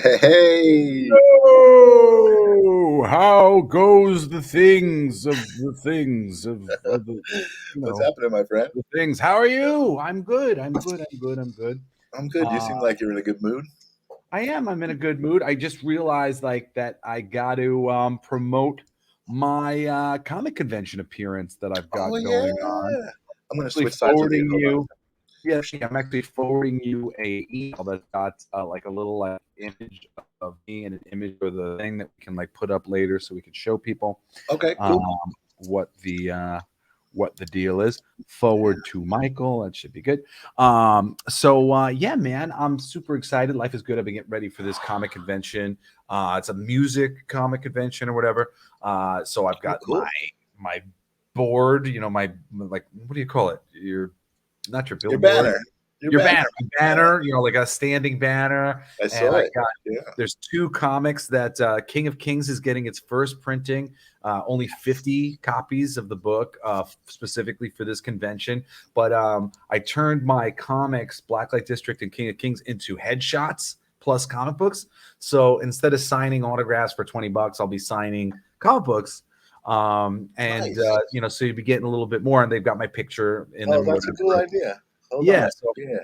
Hey, Oh, how goes the things of the things of the what's happening, my friend? the things? How are you? I'm good. I'm good. I'm good. I'm good. I'm good. You Uh, seem like you're in a good mood. I am. I'm in a good mood. I just realized like that I got to promote my comic convention appearance that I've Oh got yeah, going on. I'm gonna Actually switch sides with you. forwarding Hold on. you. Yeah, I'm actually forwarding you a email that's got like a little like image of me and an image of the thing that we can like put up later so we can show people Okay, um, cool. what the deal is. Forward to Michael. That should be good. Yeah, man, I'm super excited. Life is good. I've been getting ready for this comic convention. It's a music comic convention or whatever. So I've Oh, got my cool. my board. My like what do you call it? Not your Your billboard, banner. Your your banner. banner, like a standing banner. I And saw it. Yeah. there's two comics that King of Kings is getting its first printing. Only 50 copies of the book, specifically for this convention. But I turned my comics, Blacklight District and King of Kings, into headshots plus comic books. So instead of signing autographs for $20, I'll be signing comic books. Nice. So you'd be getting a little bit more, and they've got my picture in Oh, them or that's a cool whatever. idea. Hold Yeah, on. so Yeah.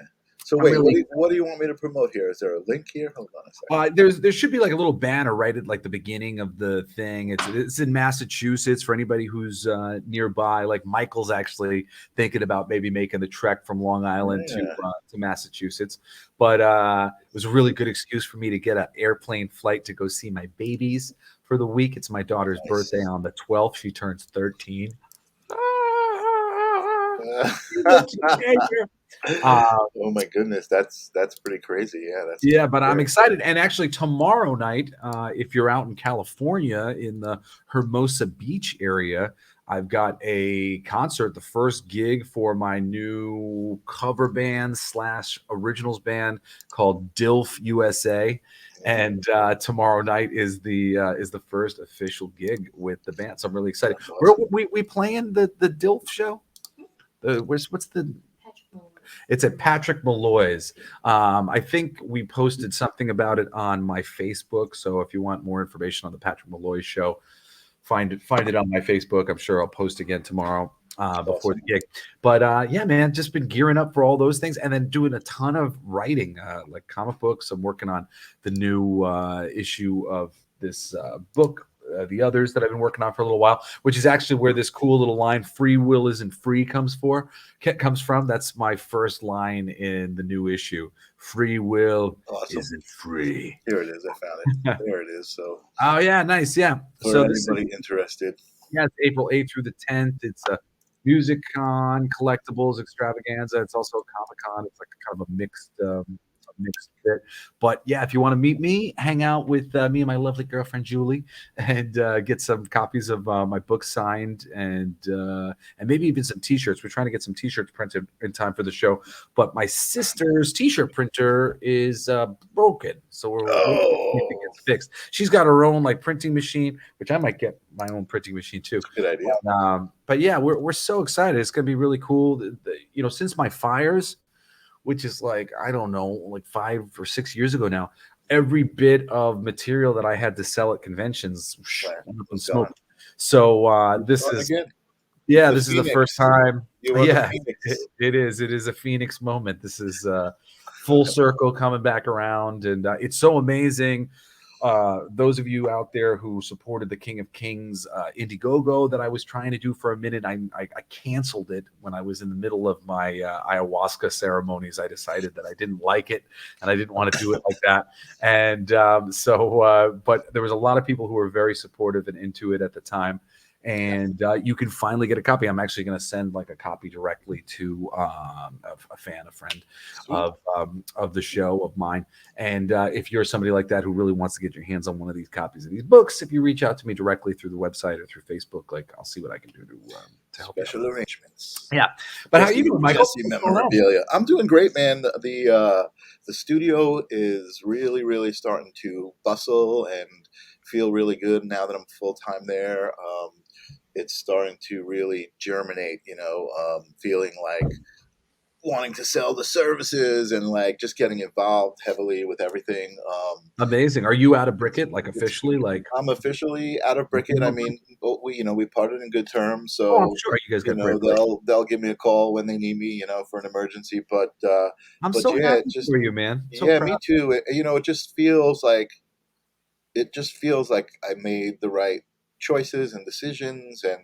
So I'm wait, really what do you want me to promote here? Is there a link here? Hold on a second. there should be like a little banner right at like the beginning of the thing. It's in Massachusetts for anybody who's nearby. Like Michael's actually thinking about maybe making the trek from Long Island Yeah. to Massachusetts. But it was a really good excuse for me to get an airplane flight to go see my babies for the week. It's my daughter's birthday Nice. on the 12th. She turns 13. Oh my goodness, that's pretty crazy. Yeah, that's Yeah, but I'm very excited. And actually, tomorrow night, if you're out in California in the Hermosa Beach area, I've got a concert, the first gig for my new cover band slash originals band called DILF USA. cool. And tomorrow night is the first official gig with the band. So I'm really excited. That's Where awesome. we playing the DILF show? What's the it's at Patrick Malloy's. I think we posted something about it on my Facebook. So if you want more information on the Patrick Malloy show, find it on my Facebook. I'm sure I'll post again tomorrow before Awesome. the gig. But yeah, man, just been gearing up for all those things, and then doing a ton of writing, like comic books. I'm working on the new issue of this book. The others that I've been working on for a little while, which is actually where this cool little line "free will isn't free" comes from. That's my first line in the new issue. Free will Awesome. isn't free. Here it is. I found it. There it is. So Oh yeah, nice. Yeah. for So this is anybody interested, yeah, it's April 8th through the 10th. It's a music con, collectibles extravaganza. It's also a Comic Con. It's like kind of a mixed fit. But yeah, if you want to meet me, hang out with me and my lovely girlfriend Julie, and get some copies of my book signed, and maybe even some T-shirts. We're trying to get some T-shirts printed in time for the show, but my sister's T-shirt printer is broken, so we're waiting to see if it oh, gets fixed. She's got her own like printing machine, which I might get my own printing machine too. good idea. But yeah, we're so excited. It's gonna be really cool. Since my fires, which is like I don't know, like 5 or 6 years ago now, every bit of material that I had to sell at conventions Right, went up in was gone. smoke. So You're this starting is again. yeah, The this is the first Phoenix. time. You are the Yeah, Phoenix. it is. It is a Phoenix moment. This is full circle coming back around, and it's so amazing. Those of you out there who supported the King of Kings Indiegogo that I was trying to do for a minute, I canceled it when I was in the middle of my ayahuasca ceremonies. I decided that I didn't like it and I didn't want to do it like that. And but there was a lot of people who were very supportive and into it at the time, and you can finally get a copy. I'm actually going to send like a copy directly to a friend Sweet. of the show of mine. And if you're somebody like that who really wants to get your hands on one of these copies of these books, if you reach out to me directly through the website or through Facebook, like I'll see what I can do to help you out. Special arrangements. Yeah, but how you doing, Michael? Jesse What's going on? memorabilia. I'm doing great, man. The studio is really starting to bustle and feel really good now that I'm full time there. It's starting to really germinate. Feeling like wanting to sell the services and like just getting involved heavily with everything. Amazing. Are you out of It's, Brickett, like it's officially? Like, I'm officially out of Brickett. I mean, but we parted in good terms, oh, I'm so sure you guys got great they'll give me a call when they need me, for an emergency. I'm But so yeah, happy for you, man. So yeah, proud. me too. It just feels like I made the right choices and decisions, and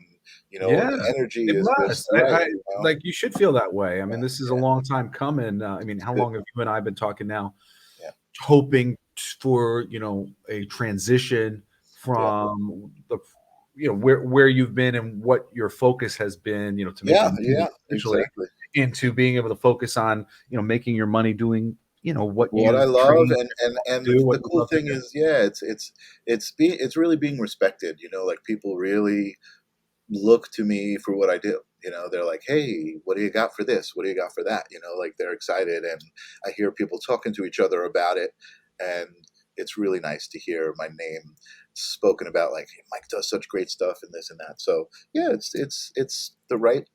Yeah, the energy it is just must. right. Like you should feel that way. I mean, this is a Yeah, long time coming. I mean, it's how good. long have you and I been talking now? Yeah, Hoping for a transition yeah, from the where you've been and what your focus has been, to yeah, making money yeah. essentially, Exactly. into being able to focus on making your money doing what What I you've love, trained and to do, what the you cool love to thing do. is, yeah, it's really being respected. Like people really look to me for what I do. They're like, "Hey, what do you got for this? What do you got for that?" Like they're excited, and I hear people talking to each other about it, and it's really nice to hear my name spoken about. Like, "Hey, Mike does such great stuff and this and that." So yeah, it's the right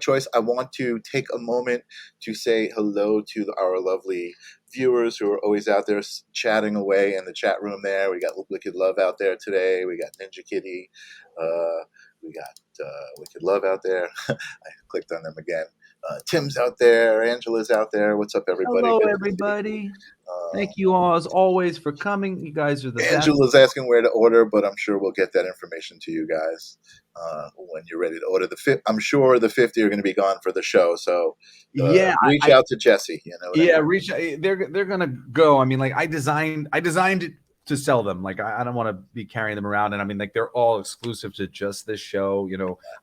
choice. I want to take a moment to say hello to our lovely viewers who are always out there chatting away in the chat room. There, we got Wicked Love out there today. We got Ninja Kitty. We got Wicked Love out there. I clicked on them again. Tim's out there. Angela's out there. What's up, everybody? Hello, Good to see you. everybody. Thank you all as always for coming. You guys are the best. Angela's asking where to order, but I'm sure we'll get that information to you guys when you're ready to order the 50. I'm sure the 50 are going to be gone for the show, so Yeah, reach out to Jesse. You know what I yeah, mean? they're gonna go. I mean, like I designed it to sell them. Like I don't want to be carrying them around. And I mean, like they're all exclusive to just this show.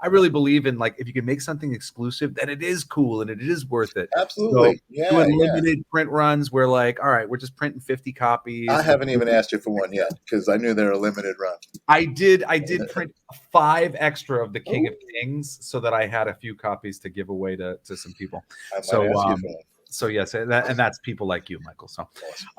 I really believe in, like, if you can make something exclusive, then it is cool and it is worth it. So Absolutely. Yeah, doing yeah. limited print runs where, like, all right, we're just printing 50 I copies. haven't even asked you for one yet because I knew they're a limited run. I did print 5 extra of the King Ooh, of Kings so that I had a few copies to give away to some people. I might So ask you for one. so yes, and that's people like you, Michael. So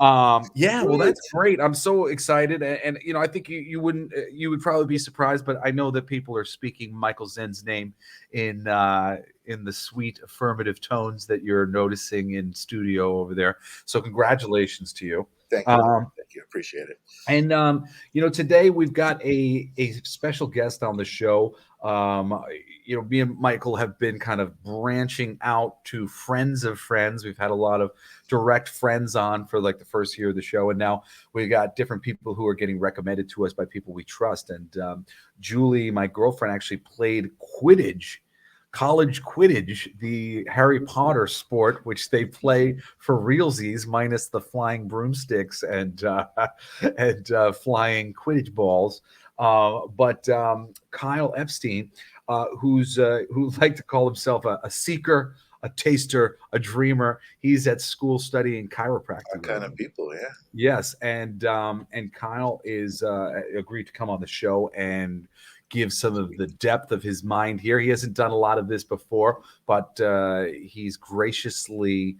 Awesome. yeah, well, Sweet. that's great. I'm so excited, and I think you would probably be surprised, but I know that people are speaking Michael Zen's name in the sweet affirmative tones that you're noticing in studio over there. So congratulations to you. Thank you. Thank you. Appreciate it. And today we've got a special guest on the show. Me and Michael have been kind of branching out to friends of friends. We've had a lot of direct friends on for like the first year of the show, and now we got different people who are getting recommended to us by people we trust. And Julie, my girlfriend, actually played college Quidditch, the Harry Potter sport, which they play for realsies, minus the flying broomsticks and flying Quidditch balls. But Kyle Epstein, who like to call himself a seeker, a taster, a dreamer. He's at school studying chiropractic. Our kind of people, yeah. Yes, and Kyle is agreed to come on the show and give some of the depth of his mind here. He hasn't done a lot of this before, but he's graciously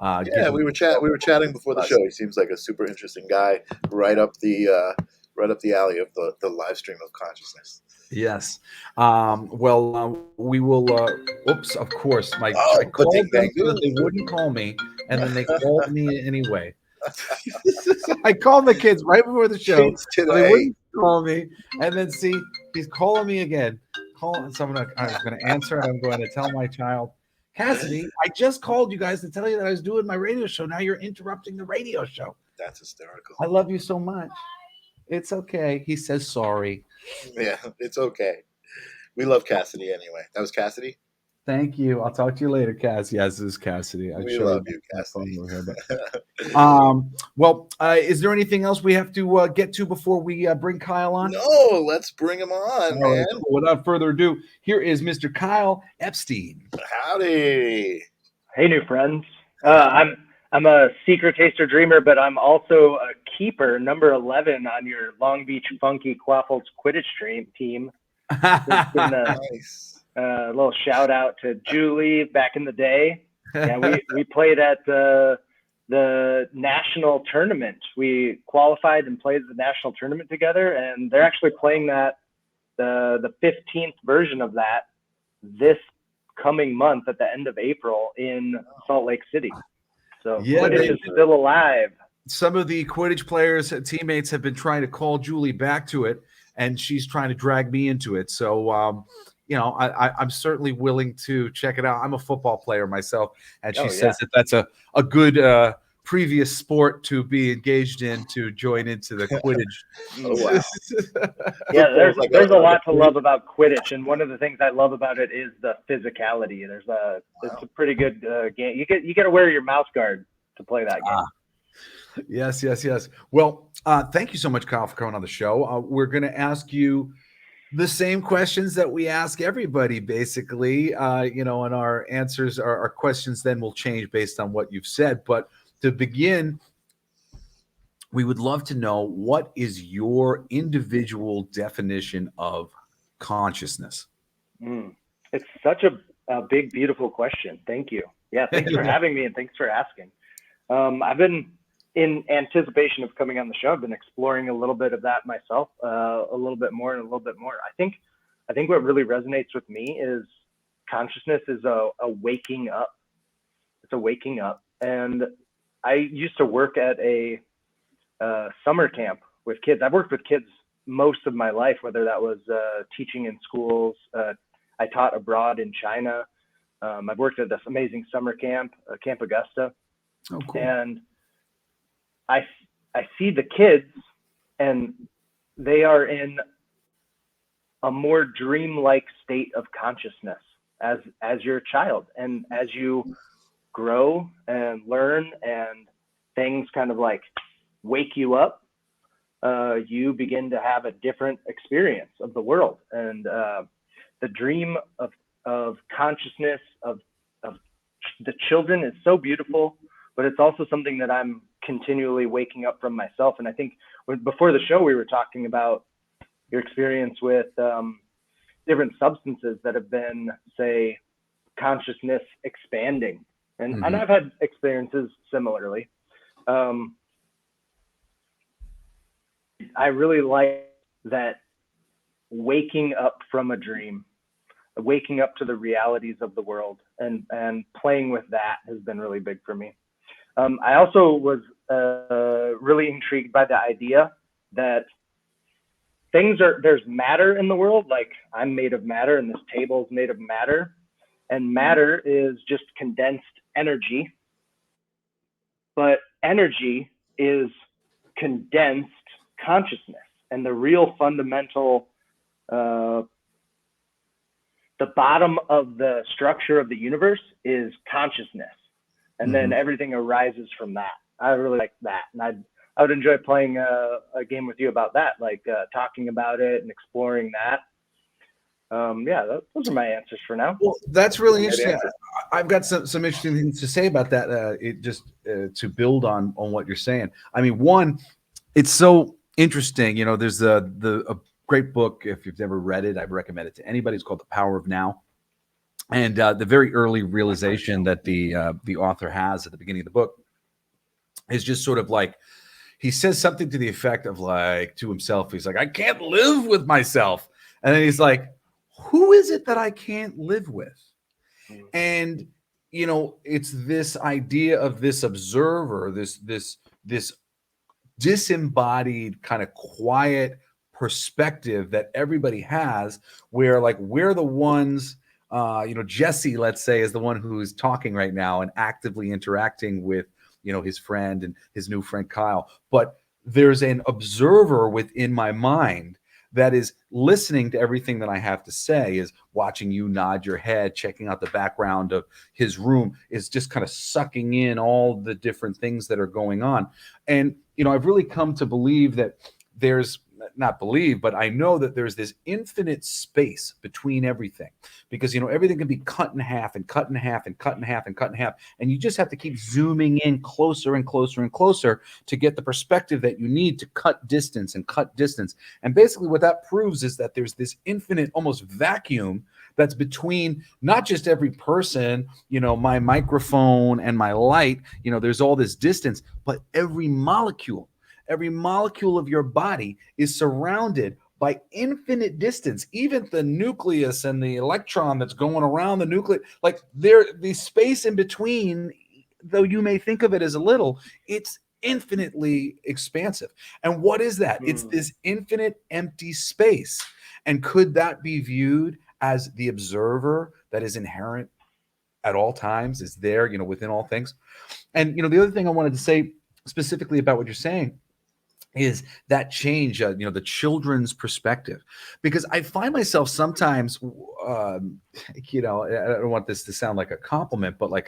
Yeah, we were chatting before the show. He seems like a super interesting guy, right up the alley of the live stream of consciousness. Yes. We will. Oops. Of course, I called them so that they wouldn't call me, and then they called me anyway. I called the kids right before the show. Kids today. So they wouldn't call me, and then see, he's calling me again. So I'm going to answer, and I'm going to tell my child, Cassidy, I just called you guys to tell you that I was doing my radio show. Now you're interrupting the radio show. That's hysterical. I love you so much. It's okay. He says sorry. Yeah, it's okay. We love Cassidy anyway. That was Cassidy? Thank you. I'll talk to you later, Cass. Yes, this is Cassidy. We love you, Cassidy. Is there anything else we have to get to before we bring Kyle on? No, let's bring him on, man. Right, cool. Without further ado, here is Mr. Kyle Epstein. Howdy. Hey, new friends. I'm a seeker, taster, dreamer, but I'm also a keeper, number 11 on your Long Beach Funky Quaffles Quidditch team. Nice. A little shout out to Julie back in the day. Yeah, we played at the national tournament. We qualified and played the national tournament together, and they're actually playing the 15th version of that this coming month at the end of April in Salt Lake City. So Yeah, Quidditch is still alive. Some of the Quidditch players, teammates, have been trying to call Julie back to it, and she's trying to drag me into it. So, you know, I'm certainly willing to check it out. I'm a football player myself, and she says that that's a good previous sport to be engaged in to join into the Quidditch. Oh, wow. Yeah, Football's like there's a lot to love about Quidditch, and one of the things I love about it is the physicality. It's a pretty good game. You get to wear your mouse guard to play that game. Yes. Well, thank you so much, Kyle, for coming on the show. We're going to ask you the same questions that we ask everybody, basically, you know, and our answers, our questions then will change based on what you've said. But to begin, we would love to know, what is your individual definition of consciousness? It's such a big, beautiful question. Thank you. Yeah, thanks for having me, and thanks for asking. I've been, in anticipation of coming on the show, I've been exploring a little bit of that myself, a little bit more and a little bit more. I think what really resonates with me is consciousness is a waking up. It's a waking up. And I used to work at a summer camp with kids. I've worked with kids most of my life, whether that was teaching in schools. I taught abroad in China. I've worked at this amazing summer camp, Camp Augusta. Oh, cool. And I see the kids, and they are in a more dreamlike state of consciousness as your child. And as you grow and learn and things kind of like wake you up, you begin to have a different experience of the world. And the dream of consciousness of the children is so beautiful, but it's also something that I'm continually waking up from myself. And I think before the show, we were talking about your experience with different substances that have been, say, consciousness expanding. And I've had experiences similarly. I really like that waking up from a dream, waking up to the realities of the world, and playing with that has been really big for me. I also was really intrigued by the idea that there's matter in the world. Like, I'm made of matter, and this table is made of matter, and matter is just condensed energy, but energy is condensed consciousness. And the real fundamental, the bottom of the structure of the universe is consciousness. And then everything arises from that. I really like that. And I would enjoy playing a game with you about that, like talking about it and exploring that. Those are my answers for now. Well, that's really interesting. I've got some interesting things to say about that. It just to build on what you're saying. I mean, one, it's so interesting. You know, there's a great book. If you've never read it, I recommend it to anybody. It's called The Power of Now. And the very early realization that the author has at the beginning of the book is just sort of like, he says something to the effect of, like, to himself, he's like, I can't live with myself. And then he's like, who is it that I can't live with? And, you know, it's this idea of this observer, this disembodied kind of quiet perspective that everybody has, where, like, we're the ones, you know, Jesse, let's say, is the one who's talking right now and actively interacting with, you know, his friend and his new friend Kyle. But there's an observer within my mind that is listening to everything that I have to say, is watching you nod your head, checking out the background of his room, is just kind of sucking in all the different things that are going on. And, you know, I've really come to believe that but I know that there's this infinite space between everything, because, you know, everything can be cut in half and cut in half and cut in half and cut in half. And you just have to keep zooming in closer and closer and closer to get the perspective that you need to cut distance and cut distance. And basically what that proves is that there's this infinite, almost vacuum that's between not just every person, you know, my microphone and my light, you know, there's all this distance, but every molecule of your body is surrounded by infinite distance. Even the nucleus and the electron that's going around the nucleus, like the space in between, though you may think of it as a little, it's infinitely expansive. And what is that? It's this infinite empty space. And could that be viewed as the observer that is inherent at all times, is there, within all things? And, the other thing I wanted to say specifically about what you're saying is that change, the children's perspective, because I find myself sometimes, I don't want this to sound like a compliment, but like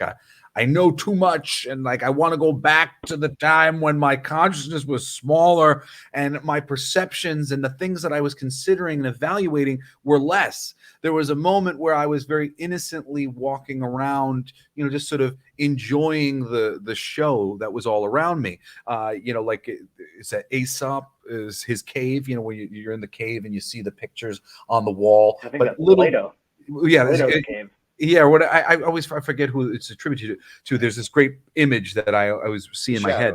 I know too much, and like I want to go back to the time when my consciousness was smaller and my perceptions and the things that I was considering and evaluating were less. There was a moment where I was very innocently walking around, just sort of enjoying the show that was all around me. Like it's that Aesop is his cave, where you're in the cave and you see the pictures on the wall. I think but that's Plato. Yeah, Plato's cave. Yeah, what I always forget who it's attributed to. There's this great image that I always see in my head,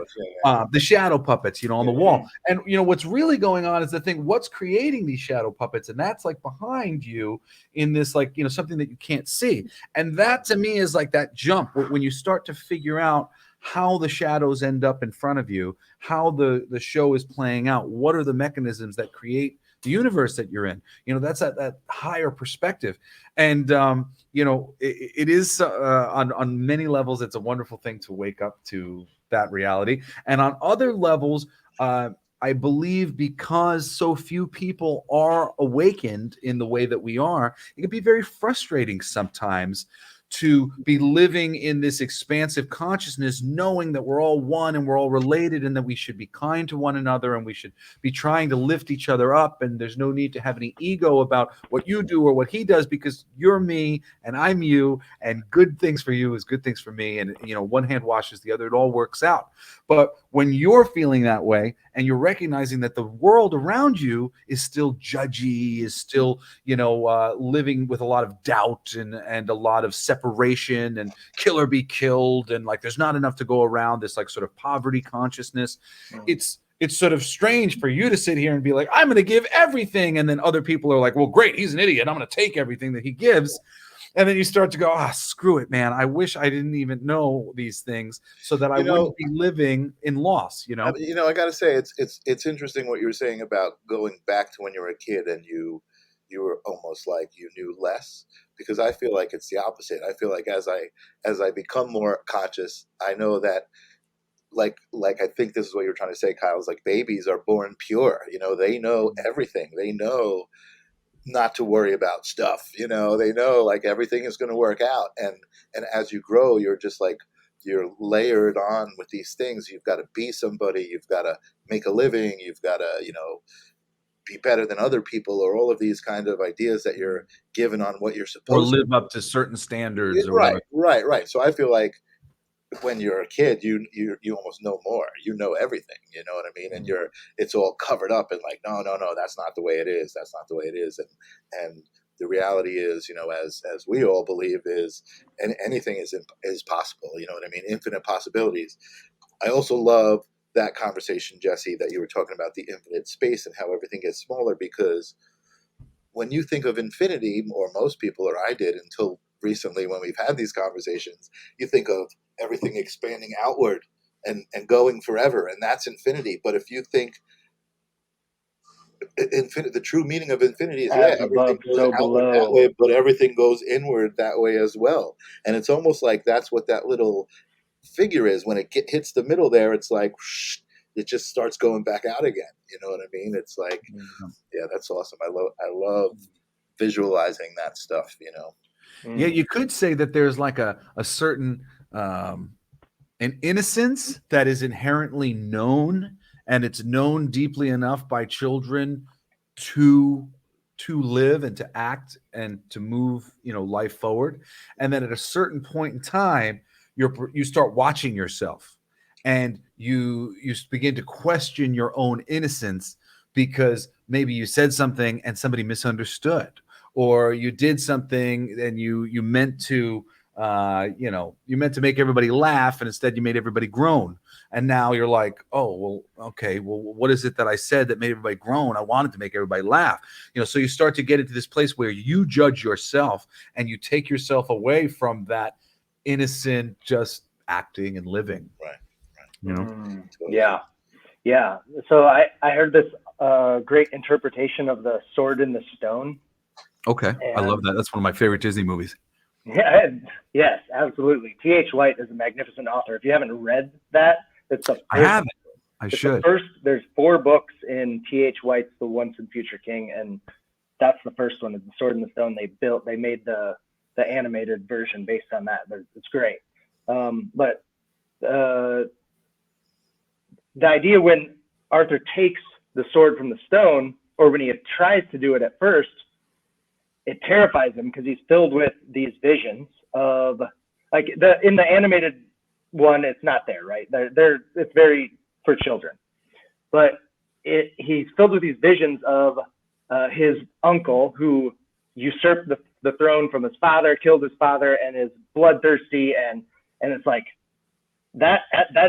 the shadow puppets, on the wall. And what's really going on is the thing. What's creating these shadow puppets, and that's like behind you in this, like something that you can't see. And that to me is like that jump when you start to figure out how the shadows end up in front of you, how the show is playing out. What are the mechanisms that create the universe that you're in? That's that higher perspective. And it is on many levels, it's a wonderful thing to wake up to that reality. And on other levels, I believe because so few people are awakened in the way that we are, it can be very frustrating sometimes to be living in this expansive consciousness, knowing that we're all one and we're all related, and that we should be kind to one another, and we should be trying to lift each other up. And there's no need to have any ego about what you do or what he does, because you're me and I'm you, and good things for you is good things for me. And, one hand washes the other. It all works out. But when you're feeling that way and you're recognizing that the world around you is still judgy, is still, living with a lot of doubt and a lot of separation and kill or be killed, and like there's not enough to go around, this like sort of poverty consciousness, it's sort of strange for you to sit here and be like, I'm going to give everything, and then other people are like, well, great, he's an idiot, I'm going to take everything that he gives. And then you start to go, screw it, man. I wish I didn't even know these things so that I wouldn't be living in loss, I got to say, it's interesting what you were saying about going back to when you were a kid and you were almost like you knew less, because I feel like it's the opposite. I feel like as I become more conscious, I know that like I think this is what you're trying to say, Kyle, is like babies are born pure. They know everything. They know not to worry about stuff. They know like everything is going to work out. And as you grow, you're just like, you're layered on with these things. You've got to be somebody. You've got to make a living. You've got to, be better than other people, or all of these kind of ideas that you're given on what you're supposed to live up to certain standards. Right. So I feel like when you're a kid, you almost know more. You know everything. You know what I mean? And it's all covered up and like, no, that's not the way it is. That's not the way it is. And the reality is, as we all believe, is and anything is possible. You know what I mean? Infinite possibilities. I also love that conversation, Jesse, that you were talking about the infinite space and how everything gets smaller, because when you think of infinity, or most people, or I did until recently when we've had these conversations, you think of everything expanding outward and going forever, and that's infinity. But if you think the true meaning of infinity is everything goes outward that way, but everything goes inward that way as well. And it's almost like that's what that little figure is. When it hits the middle there, it's like it just starts going back out again. You know what I mean? It's like, yeah, that's awesome. I love visualizing that stuff. Yeah, you could say that there's like a certain an innocence that is inherently known, and it's known deeply enough by children to live and to act and to move life forward. And then at a certain point in time, you start watching yourself, and you begin to question your own innocence, because maybe you said something and somebody misunderstood, or you did something and you meant to you know, you meant to make everybody laugh, and instead you made everybody groan. And now you're like, oh, well, okay, well, what is it that I said that made everybody groan? I wanted to make everybody laugh. You know, so you start to get into this place where you judge yourself and you take yourself away from that innocent, just acting and living. Right. You know? Totally. Yeah. Yeah. So I heard this great interpretation of the sword in the stone. Okay. I love that. That's one of my favorite Disney movies. Yeah. Yes, absolutely. T.H. White is a magnificent author. If you haven't read that, it's the first, I haven't. I should. There's 4 books in T.H. White's The Once and Future King, and that's the first one. Is The Sword in the Stone. They made the animated version based on that. It's great. But the idea when Arthur takes the sword from the stone, or when he tries to do it at first, it terrifies him because he's filled with these visions of, like, in the animated one, it's not there, right? It's very for children, but he's filled with these visions of his uncle who usurped the throne from his father, killed his father, and is bloodthirsty, and it's like that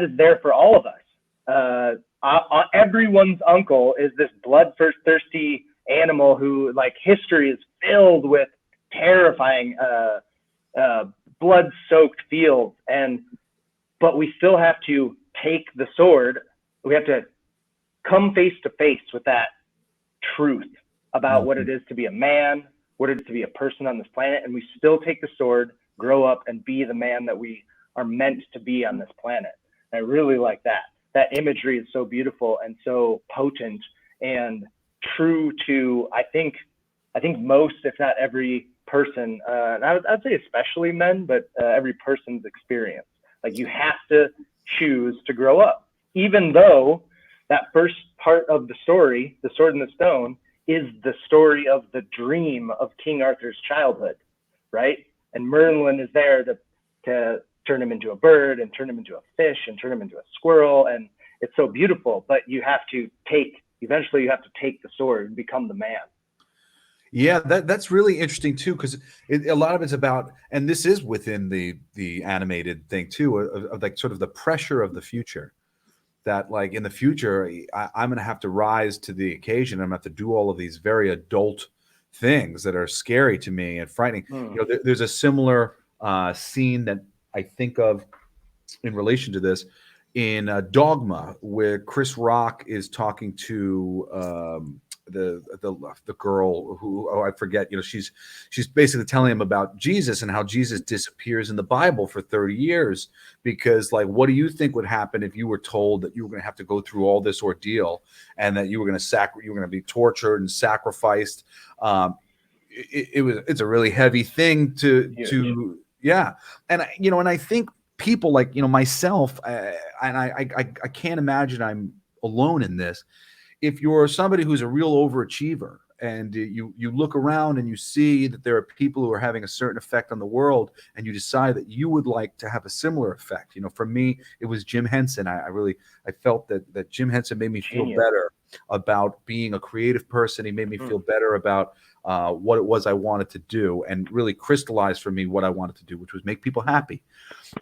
is there for all of us. Everyone's uncle is this bloodthirsty animal who, like, history is filled with terrifying blood-soaked fields, but we still have to take the sword. We have to come face to face with that truth about what it is to be a man, what it is to be a person on this planet, and we still take the sword, grow up, and be the man that we are meant to be on this planet. And I really like that. That imagery is so beautiful and so potent and true to, I think most, if not every person, and I'd say especially men, but every person's experience. Like, you have to choose to grow up, even though that first part of the story, The Sword in the Stone, is the story of the dream of King Arthur's childhood, right? And Merlin is there to turn him into a bird and turn him into a fish and turn him into a squirrel, and it's so beautiful. But eventually you have to take the sword and become the man. Yeah, that's really interesting too, because a lot of it's about, and this is within the animated thing too, of like sort of the pressure of the future. That, like, in the future, I'm going to have to rise to the occasion. I'm going to have to do all of these very adult things that are scary to me and frightening. You know, there's a similar scene that I think of in relation to this in Dogma, where Chris Rock is talking to the girl who, I forget, you know, she's basically telling him about Jesus and how Jesus disappears in the Bible for 30 years because, like, what do you think would happen if you were told that you were going to have to go through all this ordeal and that you were going to be tortured and sacrificed? It's a really heavy thing to yeah. And you know, and I think people like, you know, myself, and I can't imagine I'm alone in this. If you're somebody who's a real overachiever and you look around and you see that there are people who are having a certain effect on the world, and you decide that you would like to have a similar effect. You know, for me, it was Jim Henson. I felt that Jim Henson made me feel better about being a creative person. He made me feel better about what it was I wanted to do, and really crystallized for me what I wanted to do, which was make people happy.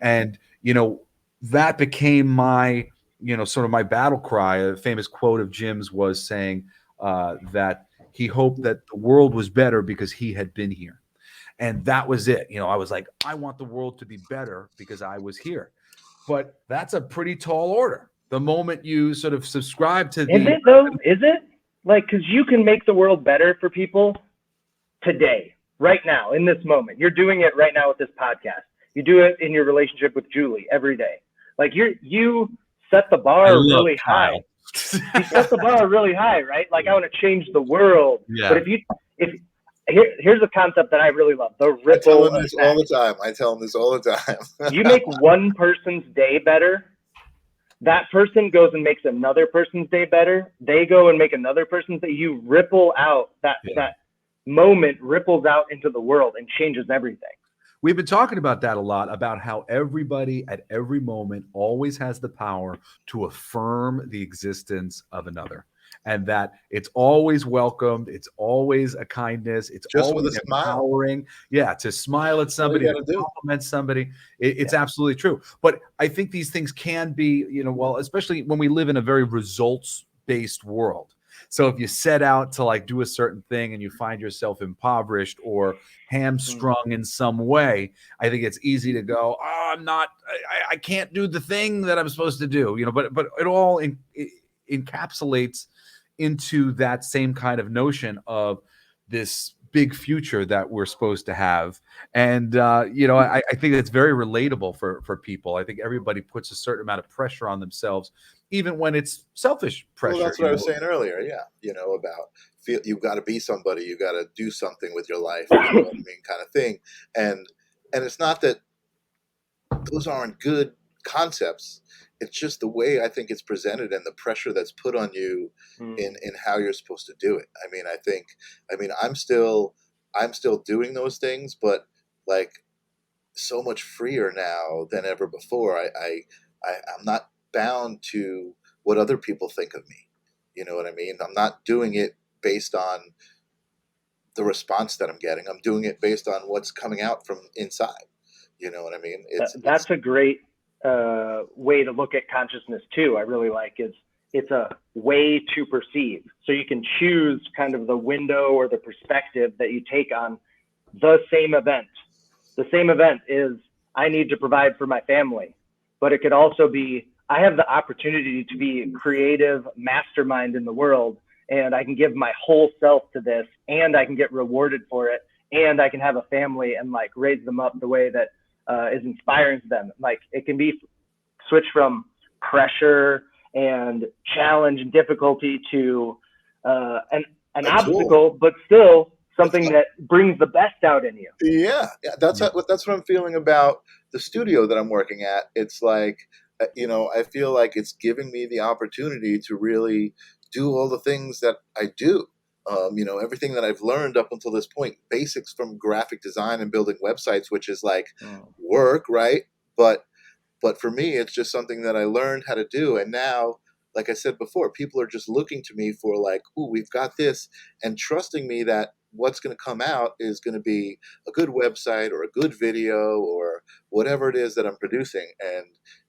And, you know, that became my, you know, sort of my battle cry. A famous quote of Jim's was saying that he hoped that the world was better because he had been here. And that was it. You know, I was like, I want the world to be better because I was here. But that's a pretty tall order. The moment you sort of subscribe to Is it though? Is it? Like, because you can make the world better for people today, right now, in this moment. You're doing it right now with this podcast. You do it in your relationship with Julie every day. Like, you set the bar really high. You set the bar really high, right? Like, I want to change the world. Yeah. But here's a concept that I really love: the ripple. I tell him this all the time. You make one person's day better. That person goes and makes another person's day better. They go and make another person's day. You ripple out that moment ripples out into the world and changes everything. We've been talking about that a lot, about how everybody at every moment always has the power to affirm the existence of another. and that it's always welcomed. It's always a kindness. It's Just with a always smile. empowering. Yeah, to smile at All you somebody, to got to do. compliment somebody. It's absolutely true. But I think these things can be, well, especially when we live in a very results-based world. So if you set out to like do a certain thing and you find yourself impoverished or hamstrung in some way, I think it's easy to go, oh, I can't do the thing that I'm supposed to do, but it all encapsulates into that same kind of notion of this big future that we're supposed to have. And, I think it's very relatable for people. I think everybody puts a certain amount of pressure on themselves, even when it's selfish pressure. Well, that's what I was saying earlier. Yeah. About you've got to be somebody, you got to do something with your life, you know what I mean, kind of thing. And it's not that those aren't good concepts. It's just the way I think it's presented and the pressure that's put on you in how you're supposed to do it. I'm still doing those things, but like so much freer now than ever before. I'm not bound to what other people think of me. You know what I mean? I'm not doing it based on the response that I'm getting. I'm doing it based on what's coming out from inside. You know what I mean? That's a great way to look at consciousness too. I really like it's a way to perceive. So you can choose kind of the window or the perspective that you take on the same event. The same event is I need to provide for my family, but it could also be I have the opportunity to be a creative mastermind in the world, and I can give my whole self to this, and I can get rewarded for it, and I can have a family and like raise them up the way that is inspiring to them. Like it can be switched from pressure and challenge and difficulty to an obstacle, but still something that brings the best out in you. Yeah, that's what I'm feeling about the studio that I'm working at. It's like, I feel like it's giving me the opportunity to really do all the things that I do. Everything that I've learned up until this point, basics from graphic design and building websites, which is like work, right? But for me, it's just something that I learned how to do. And now, like I said before, people are just looking to me for like, ooh, we've got this, and trusting me that what's going to come out is going to be a good website or a good video or whatever it is that I'm producing.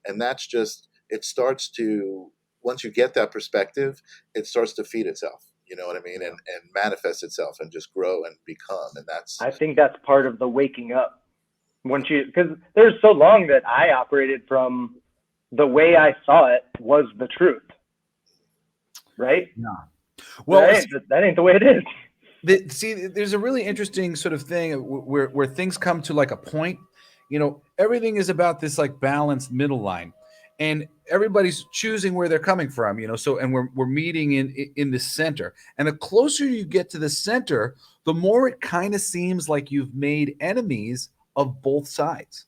And that's just, it starts to, once you get that perspective, it starts to feed itself. You know what I mean? And manifest itself and just grow and become. And I think that's part of the waking up. Because there's so long that I operated from the way I saw it was the truth. Right? Yeah. Well, right? That ain't the way it is. There's a really interesting sort of thing where things come to like a point. Everything is about this like balanced middle line, and everybody's choosing where they're coming from. And we're meeting in the center. And the closer you get to the center, the more it kind of seems like you've made enemies of both sides.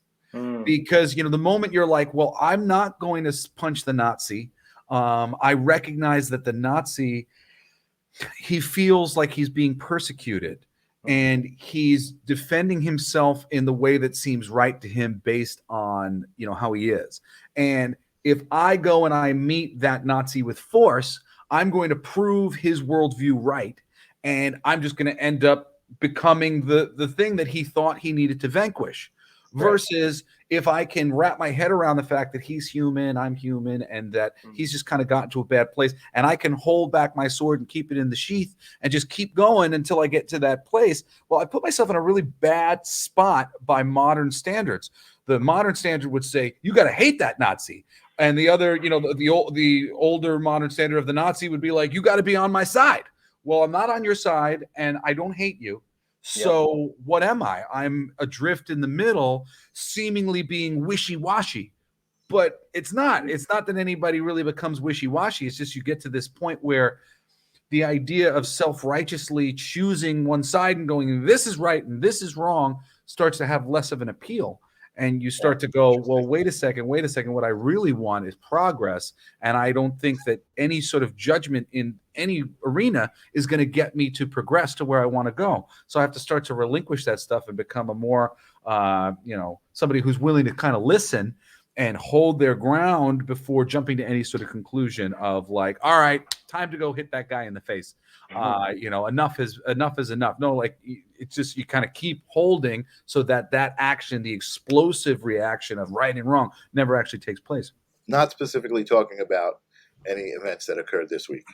Because the moment you're like, well, I'm not going to punch the Nazi. I recognize that the Nazi, he feels like he's being persecuted, and he's defending himself in the way that seems right to him based on how he is. And if I go and I meet that Nazi with force, I'm going to prove his worldview right, and I'm just going to end up becoming the thing that he thought he needed to vanquish. Versus if I can wrap my head around the fact that he's human, I'm human, and that he's just kind of gotten to a bad place, and I can hold back my sword and keep it in the sheath and just keep going until I get to that place. Well, I put myself in a really bad spot by modern standards. The modern standard would say, you got to hate that Nazi. And the other, the older modern standard of the Nazi would be like, you got to be on my side. Well, I'm not on your side, and I don't hate you. So what am I? I'm adrift in the middle, seemingly being wishy-washy. But it's not. It's not that anybody really becomes wishy-washy. It's just you get to this point where the idea of self-righteously choosing one side and going, this is right and this is wrong, starts to have less of an appeal. And you start to go, well, wait a second. What I really want is progress. And I don't think that any sort of judgment in any arena is going to get me to progress to where I want to go. So I have to start to relinquish that stuff and become a more, somebody who's willing to kind of listen and hold their ground before jumping to any sort of conclusion of like, all right, time to go hit that guy in the face. Enough is enough. No, like it's just, you kind of keep holding so that action, the explosive reaction of right and wrong, never actually takes place. Not specifically talking about any events that occurred this week.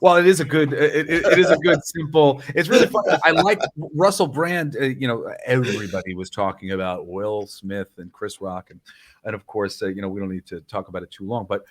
Well, it is a good, it is a good simple. It's really fun. I like Russell Brand. Everybody was talking about Will Smith and Chris Rock, and of course, we don't need to talk about it too long. But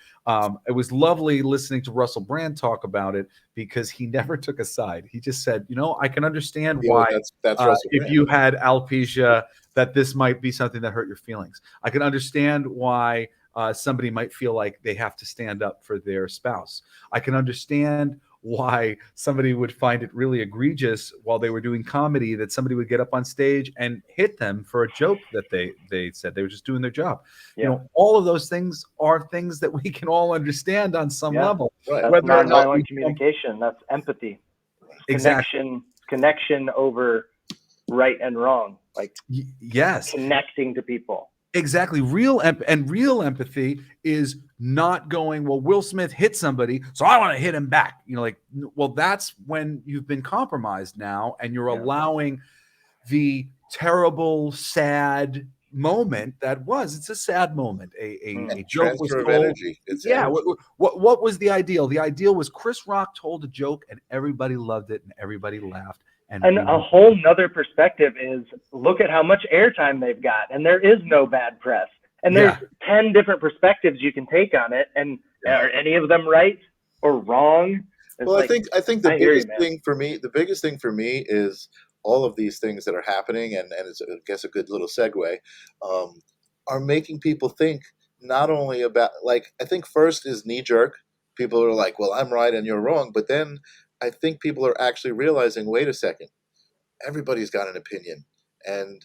it was lovely listening to Russell Brand talk about it because he never took a side. He just said, I can understand why that's Russell if Brand. you had alopecia, that this might be something that hurt your feelings. I can understand why. Somebody might feel like they have to stand up for their spouse. I can understand why somebody would find it really egregious while they were doing comedy that somebody would get up on stage and hit them for a joke that they said they were just doing their job. Yeah. All of those things are things that we can all understand on some level. Right. That's nonviolent communication. That's empathy. Exactly. Connection over right and wrong. Like yes, connecting to people. Exactly. Real empathy is not going, well, Will Smith hit somebody, so I want to hit him back. Well, that's when you've been compromised now, and you're allowing the terrible, sad moment that was. It's a sad moment. A joke was told. Energy. What was the ideal? The ideal was Chris Rock told a joke, and everybody loved it, and everybody laughed. And a whole nother perspective is look at how much airtime they've got, and there is no bad press. And there's 10 different perspectives you can take on it, and are any of them right or wrong? Well, I think the biggest thing for me is all of these things that are happening, and it's, I guess, a good little segue, are making people think not only about, like, I think first is knee jerk. People are like, well, I'm right and you're wrong, but then I think people are actually realizing, wait a second, everybody's got an opinion, and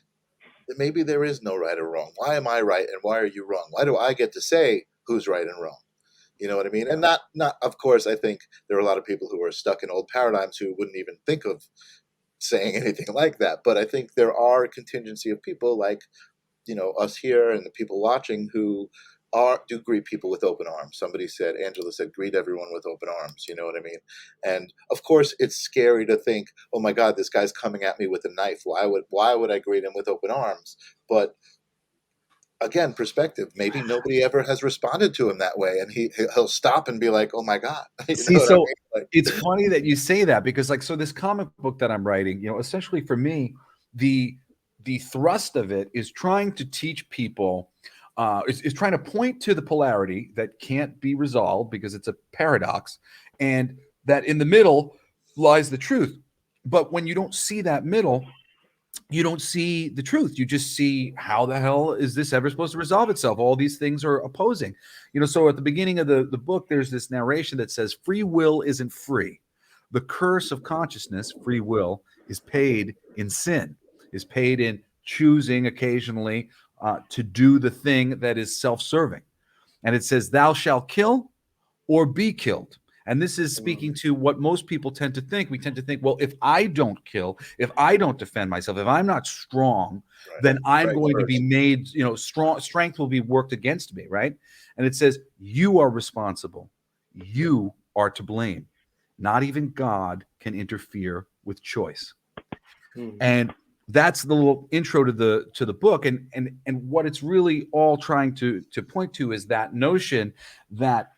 maybe there is no right or wrong. Why am I right and why are you wrong? Why do I get to say who's right and wrong? You know what I mean? And not of course, I think there are a lot of people who are stuck in old paradigms who wouldn't even think of saying anything like that. But I think there are a contingency of people like, us here and the people watching who do greet people with open arms. Angela said, greet everyone with open arms. You know what I mean? And of course, it's scary to think, oh my God, this guy's coming at me with a knife. Why would I greet him with open arms? But again, perspective. Maybe nobody ever has responded to him that way, and he'll stop and be like, oh my God. See, so it's funny that you say that, because so this comic book that I'm writing, essentially for me, the thrust of it is trying to teach people. Is trying to point to the polarity that can't be resolved because it's a paradox, and that in the middle lies the truth. But when you don't see that middle, you don't see the truth. You just see, how the hell is this ever supposed to resolve itself? All these things are opposing. So at the beginning of the book, there's this narration that says, free will isn't free. The curse of consciousness, free will, is paid in sin, is paid in choosing occasionally to do the thing that is self-serving. And it says, thou shalt kill or be killed. And this is speaking to what most people tend to think. We tend to think, well, if I don't kill, if I don't defend myself, if I'm not strong, then I'm going to be made, strength will be worked against me, right? And it says, you are responsible. You are to blame. Not even God can interfere with choice. And that's the little intro to the book, and what it's really all trying to point to is that notion that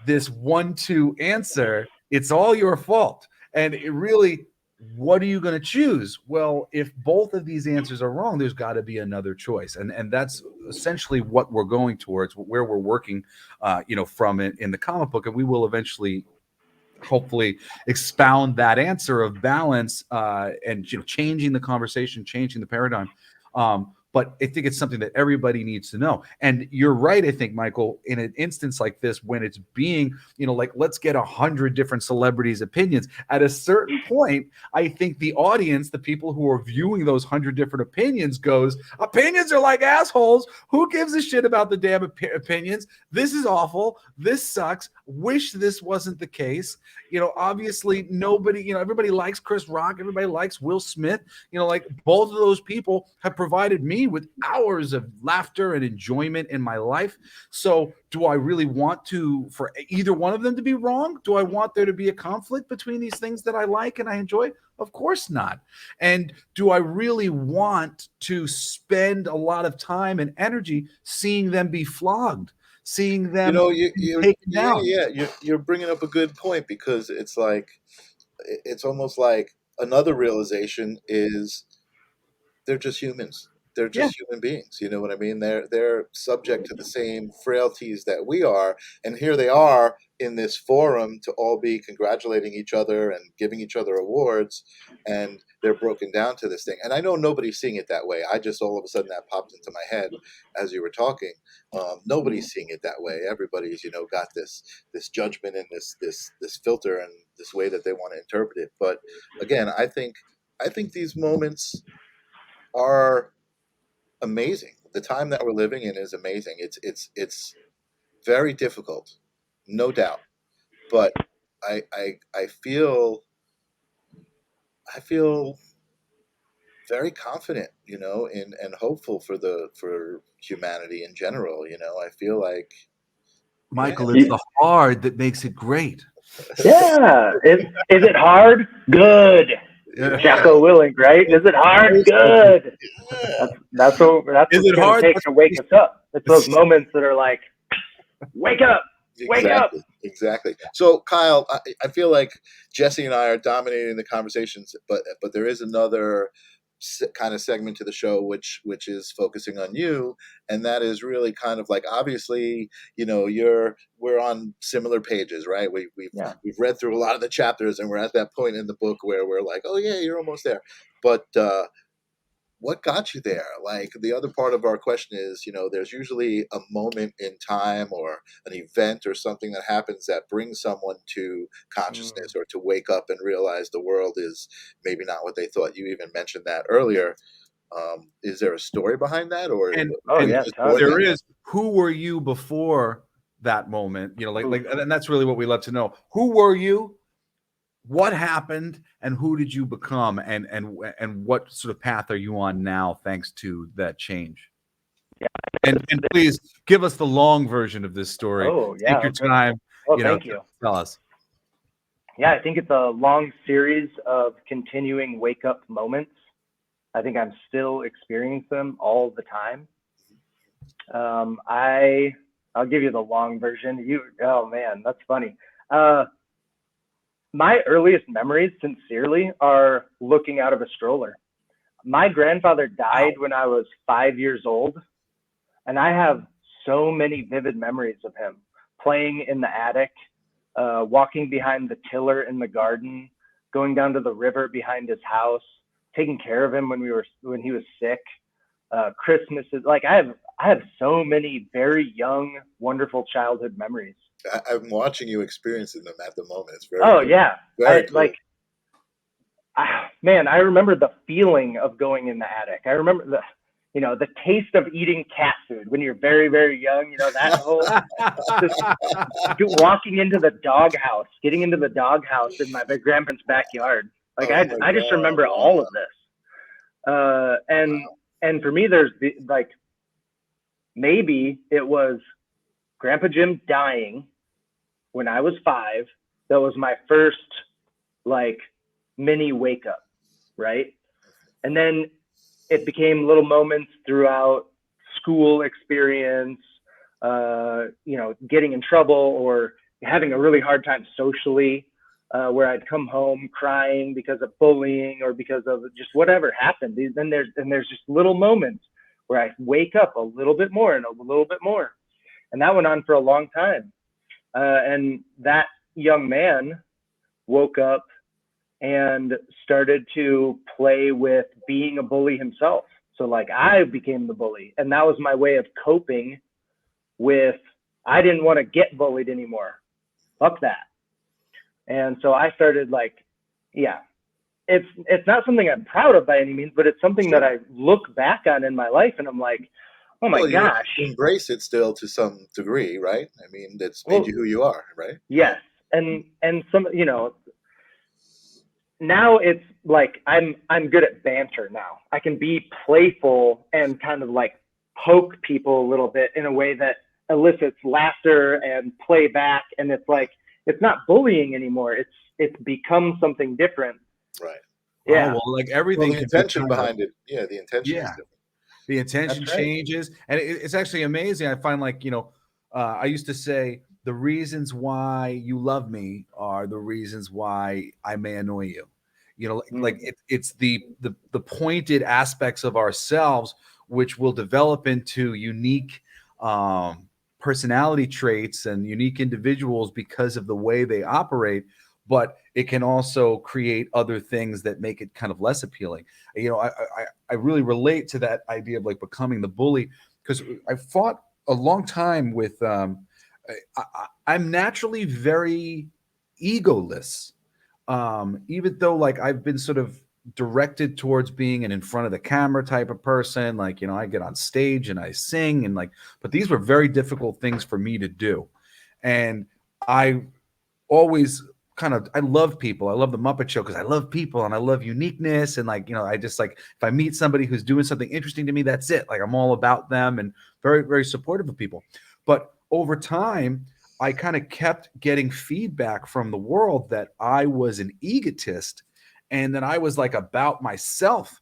this 1-2 answer, it's all your fault, and it really, what are you going to choose? Well, if both of these answers are wrong, there's got to be another choice, and that's essentially what we're going towards, where we're working, from it in the comic book, and we will eventually, hopefully, expound that answer of balance and changing the conversation, changing the paradigm. But I think it's something that everybody needs to know. And you're right, I think, Michael, in an instance like this, when it's being, like, let's get 100 different celebrities' opinions. At a certain point, I think the audience, the people who are viewing those 100 different opinions, goes, opinions are like assholes. Who gives a shit about the damn opinions? This is awful. This sucks. Wish this wasn't the case. Obviously nobody, everybody likes Chris Rock. Everybody likes Will Smith. Like, both of those people have provided me me with hours of laughter and enjoyment in my life. So do I really want for either one of them to be wrong? Do I want there to be a conflict between these things that I like and I enjoy? Of course not. And do I really want to spend a lot of time and energy seeing them be flogged, seeing them taken down? You're bringing up a good point, because it's like, it's almost like another realization is they're just humans. They're Yeah. just human beings. You know what I mean? They're subject to the same frailties that we are, and here they are in this forum to all be congratulating each other and giving each other awards, and they're broken down to this thing. And I know nobody's seeing it that way. I just, all of a sudden, that popped into my head as you were talking. Nobody's seeing it that way. Everybody's, got this judgment and this filter and this way that they want to interpret it. But again, I think these moments are amazing. The time that we're living in is amazing. It's very difficult, no doubt. But I feel very confident, and hopeful for humanity in general. I feel like, yeah. Michael, it's the hard that makes it great. Yeah. Is it hard? Good. Yeah. Jocko Willink, right? Is it hard? Good. Yeah. That's what it's going to take to wake us up. It's those moments that are like, wake up, wake up. Exactly. So, Kyle, I feel like Jesse and I are dominating the conversations, but there is another kind of segment to the show which is focusing on you, and that is really kind of like, obviously, we're on similar pages, right? We've read through a lot of the chapters, and we're at that point in the book where we're like, oh yeah, you're almost there. But what got you there? Like, the other part of our question is, there's usually a moment in time or an event or something that happens that brings someone to consciousness or to wake up and realize the world is maybe not what they thought. You even mentioned that earlier. Is there a story behind that, or And there is. Who were you before that moment? And that's really what we love to know. Who were you? What happened, and who did you become, and what sort of path are you on now, thanks to that change? Yeah. And please give us the long version of this story. Oh, yeah. Take your time. Thank you. Tell us. Yeah, I think it's a long series of continuing wake up moments. I think I'm still experiencing them all the time. I'll give you the long version. Oh man, that's funny. My earliest memories, sincerely, are looking out of a stroller. My grandfather died when I was 5 years old, and I have so many vivid memories of him playing in the attic, walking behind the tiller in the garden, going down to the river behind his house, taking care of him when he was sick. Christmases, like I have so many very young, wonderful childhood memories. I'm watching you experiencing them at the moment. It's very cool. Yeah. Very cool. I remember the feeling of going in the attic. I remember the taste of eating cat food when you're very, very young. That whole walking into the doghouse, getting into the doghouse in my grandparents' backyard. I just remember all of this. And for me, there's maybe it was Grandpa Jim dying when I was 5. That was my first mini wake up, right? And then it became little moments throughout school experience, getting in trouble or having a really hard time socially, where I'd come home crying because of bullying or because of just whatever happened. Then there's just little moments where I wake up a little bit more and a little bit more. And that went on for a long time. And that young man woke up and started to play with being a bully himself. So I became the bully, and that was my way of coping with, I didn't want to get bullied anymore. Fuck that. And so I started it's not something I'm proud of by any means, but it's something that I look back on in my life and I'm like, oh my gosh. You embrace it still to some degree, right? I mean, that's made you who you are, right? Yes. And some, now it's like I'm good at banter now. I can be playful and kind of like poke people a little bit in a way that elicits laughter and play back, and it's like it's not bullying anymore. It's become something different. Right. Yeah. Oh, well, like everything. Well, the intention behind it, yeah, the intention is different. The intention That's right. changes, and it's actually amazing. I find, like, I used to say the reasons why you love me are the reasons why I may annoy you. Like it's the pointed aspects of ourselves which will develop into unique personality traits and unique individuals because of the way they operate. But it can also create other things that make it kind of less appealing. I really relate to that idea of like becoming the bully, because I fought a long time with I'm naturally very egoless, even though like I've been sort of directed towards being an in front of the camera type of person. Like, I get on stage and I sing and but these were very difficult things for me to do. And I always I love people. I love the Muppet Show because I love people and I love uniqueness. And I just like, if I meet somebody who's doing something interesting to me, that's it. Like, I'm all about them and very, very supportive of people. But over time, I kind of kept getting feedback from the world that I was an egotist and that I was like about myself.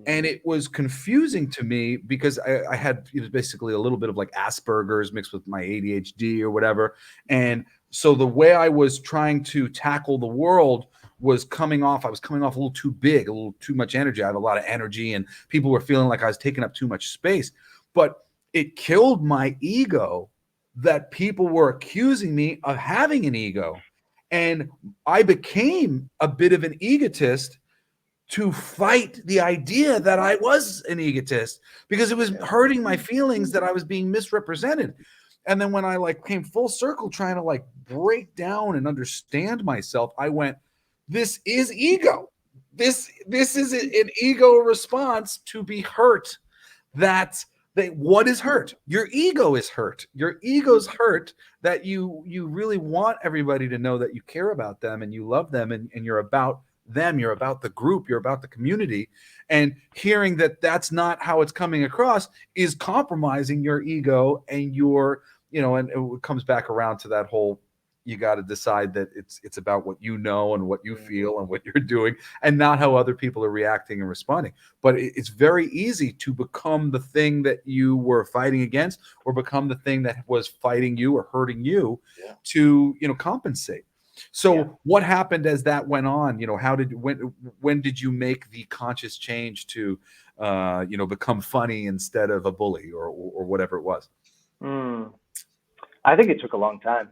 And it was confusing to me because I had basically a little bit of like Asperger's mixed with my ADHD or whatever. And so the way I was trying to tackle the world was I was coming off a little too big, a little too much energy. I have a lot of energy and people were feeling like I was taking up too much space. But it killed my ego that people were accusing me of having an ego. And I became a bit of an egotist to fight the idea that I was an egotist because it was hurting my feelings that I was being misrepresented. And then when I came full circle trying to break down and understand myself, I went, this is ego. This is an ego response to be hurt. What is hurt? Your ego is hurt. Your ego's hurt that you really want everybody to know that you care about them and you love them and you're about them. You're about the group. You're about the community. And hearing that that's not how it's coming across is compromising your ego and and it comes back around to that whole, you got to decide that it's about what you know and what you feel and what you're doing and not how other people are reacting and responding. But it's very easy to become the thing that you were fighting against or become the thing that was fighting you or hurting you to, compensate. So what happened as that went on? When did you make the conscious change to, become funny instead of a bully or whatever it was? I think it took a long time.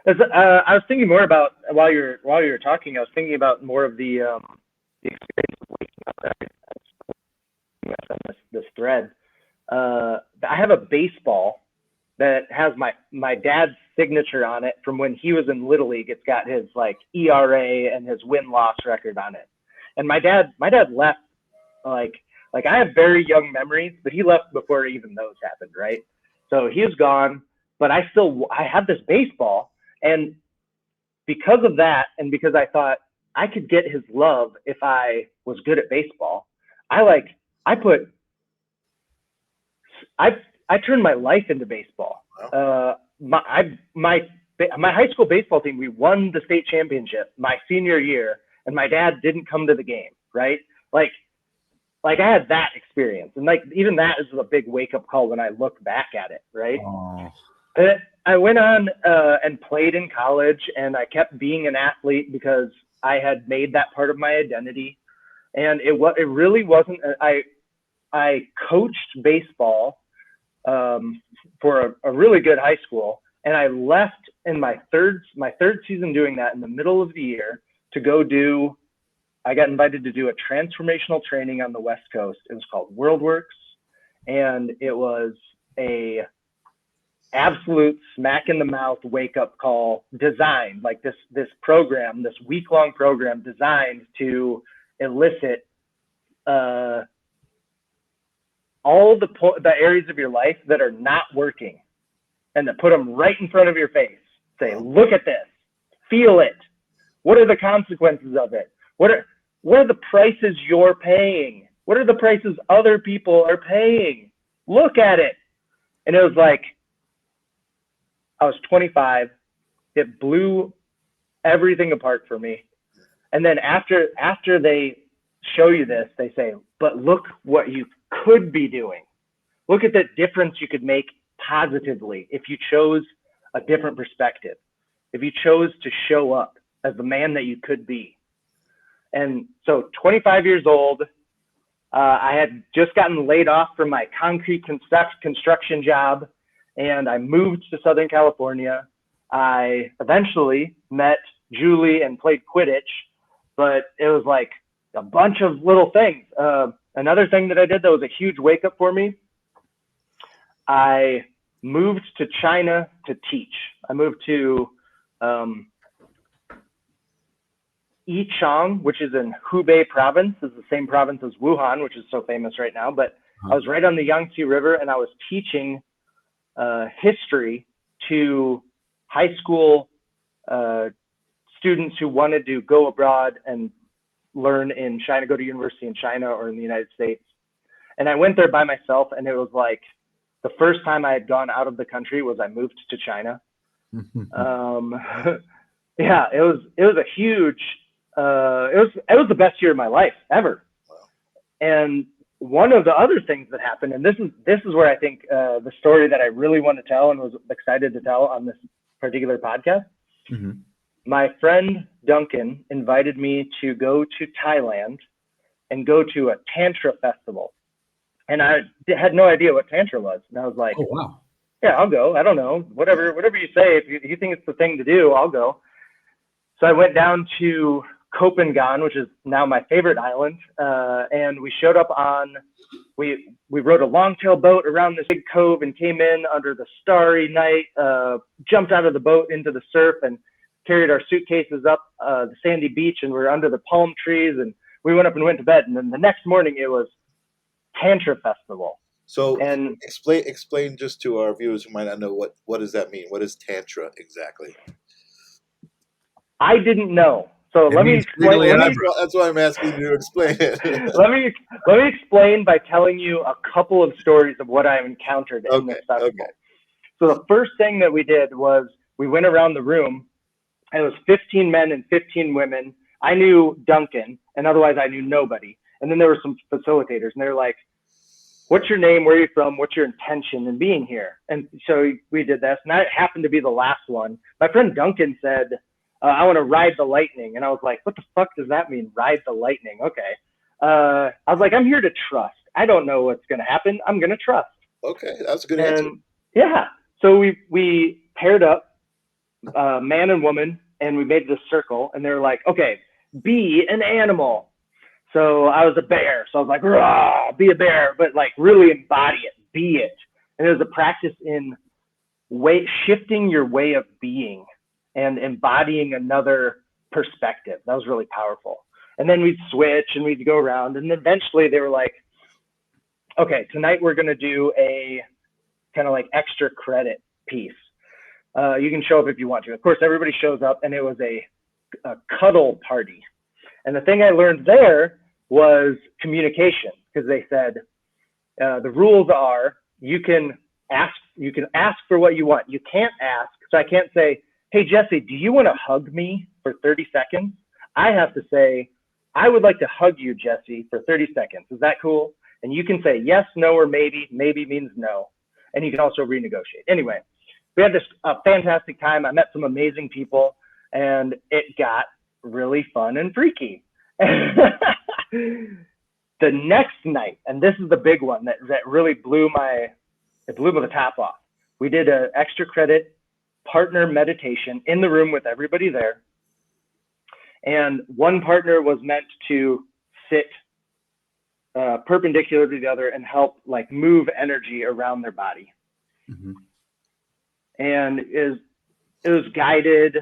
I was thinking more about while you were talking. I was thinking about more of the experience of waking up. This thread. I have a baseball that has my dad's signature on it from when he was in Little League. It's got his ERA and his win-loss record on it. And my dad left like I have very young memories, but he left before even those happened, right? So he was gone, but I had this baseball, and because of that, and because I thought I could get his love if I was good at baseball, I turned my life into baseball. My high school baseball team, we won the state championship my senior year, and my dad didn't come to the game, right? Like I had that experience, and even that is a big wake up call when I look back at it, right? I went on and played in college, and I kept being an athlete because I had made that part of my identity, and it really wasn't. I coached baseball for a really good high school, and I left in my third season doing that in the middle of the year to go I got invited to do a transformational training on the West Coast. It was called WorldWorks, and it was a absolute smack in the mouth wake up call designed, like this program, this week-long program designed to elicit all the areas of your life that are not working, and to put them right in front of your face. Say, look at this, feel it. What are the consequences of it? what are the prices you're paying? What are the prices other people are paying? Look at it. And it was like, I was 25. It blew everything apart for me. And then after they show you this, they say, but look what you could be doing. Look at the difference you could make positively if you chose a different perspective, if you chose to show up as the man that you could be. And so 25 years old, I had just gotten laid off from my concrete construction job, and I moved to Southern California. I eventually met Julie and played Quidditch, but it was like a bunch of little things. Another thing that I did that was a huge wake up for me, I moved to China to teach. I moved to Yichang, which is in Hubei province. It's the same province as Wuhan, which is so famous right now. But I was right on the Yangtze River, and I was teaching history to high school students who wanted to go abroad and learn in China, go to university in China or in the United States. And I went there by myself, and it was like the first time I had gone out of the country was I moved to China. Yeah, it was a huge, it was the best year of my life ever. And one of the other things that happened, and this is where I think the story that I really want to tell and was excited to tell on this particular podcast. My friend Duncan invited me to go to Thailand and go to a Tantra festival. And I had no idea what Tantra was. And I was like, oh, wow. Yeah, I'll go. I don't know. Whatever you say, if you think it's the thing to do, I'll go. So I went down to Copenhagen, which is now my favorite island. And we showed up we rode a longtail boat around this big cove and came in under the starry night, jumped out of the boat into the surf and carried our suitcases up the sandy beach, and we were under the palm trees, and we went up and went to bed. And then the next morning it was Tantra festival. So and explain just to our viewers who might not know what does that mean? What is Tantra exactly? I didn't know. So let me explain. That's why I'm asking you to explain it. let me explain by telling you a couple of stories of what I encountered in this festival. Okay. So the first thing that we did was we went around the room. It was 15 men and 15 women. I knew Duncan, and otherwise I knew nobody. And then there were some facilitators, and they were like, what's your name? Where are you from? What's your intention in being here? And so we did this, and I happened to be the last one. My friend Duncan said, I want to ride the lightning. And I was like, what the fuck does that mean? Ride the lightning. Okay. I was like, I'm here to trust. I don't know what's going to happen. I'm going to trust. Okay. That's a good answer. Yeah. So we paired up, man and woman, and we made this circle, and they were like, okay, be an animal. So I was a bear. So I was like, rah, be a bear, but like really embody it, be it. And it was a practice in shifting your way of being and embodying another perspective. That was really powerful. And then we'd switch and we'd go around. And eventually they were like, okay, tonight we're going to do a kind of like extra credit piece. You can show up if you want to. Of course, everybody shows up, and it was a cuddle party. And the thing I learned there was communication, because they said the rules are you can ask for what you want. You can't ask. So I can't say, hey, Jesse, do you want to hug me for 30 seconds? I have to say, I would like to hug you, Jesse, for 30 seconds. Is that cool? And you can say yes, no, or maybe. Maybe means no. And you can also renegotiate. Anyway, we had this fantastic time. I met some amazing people, and it got really fun and freaky. The next night, and this is the big one that really blew the top off. We did an extra credit partner meditation in the room with everybody there. And one partner was meant to sit perpendicular to the other and help like move energy around their body. Mm-hmm. And it was guided,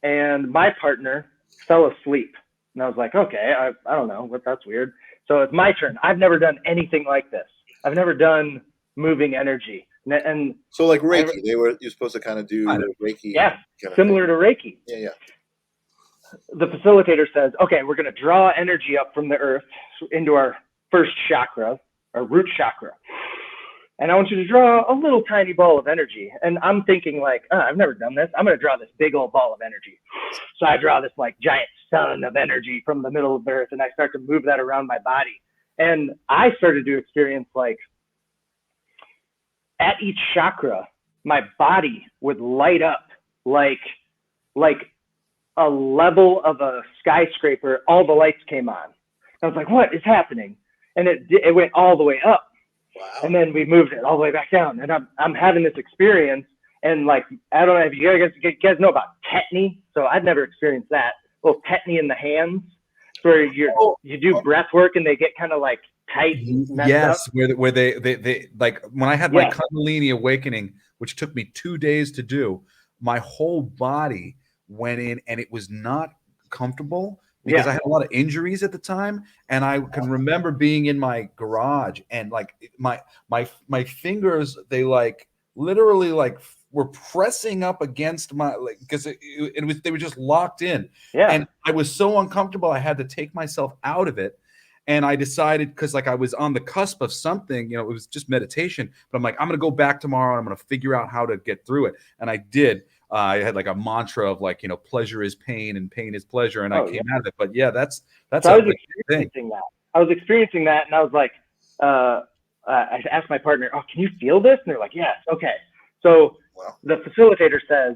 and my partner fell asleep. And I was like, okay, I don't know, but that's weird. So it's my turn. I've never done anything like this. I've never done moving energy. And so like Reiki, you're supposed to kind of do Reiki. Yeah, similar to Reiki. Yeah. the facilitator says, okay, we're going to draw energy up from the earth into our first chakra, our root chakra. And I want you to draw a little tiny ball of energy. And I'm thinking like, I've never done this. I'm going to draw this big old ball of energy. So I draw this like giant sun of energy from the middle of the earth, and I start to move that around my body. And I started to experience like at each chakra, my body would light up like a level of a skyscraper. All the lights came on. I was like, what is happening? And it went all the way up. Wow. And then we moved it all the way back down. And I'm having this experience. And like, I don't know if you guys know about tetany. So I'd never experienced that. A little tetany in the hands where you do breath work and they get kind of like tight. Yes. Up. Where they like when I had my Kundalini awakening, which took me 2 days to do, my whole body went in and it was not comfortable. Because I had a lot of injuries at the time, and I can remember being in my garage and like my fingers, they like literally like were pressing up against my like because they were just locked in. Yeah. And I was so uncomfortable, I had to take myself out of it. And I decided, because like I was on the cusp of something, it was just meditation, but I'm like, I'm gonna go back tomorrow and I'm gonna figure out how to get through it. And I did. I had like a mantra of like, pleasure is pain and pain is pleasure, and I came out of it. But yeah, that's so I was experiencing that. I was experiencing that, and I was like, I asked my partner, "Oh, can you feel this?" And they're like, "Yes." Okay. So the facilitator says,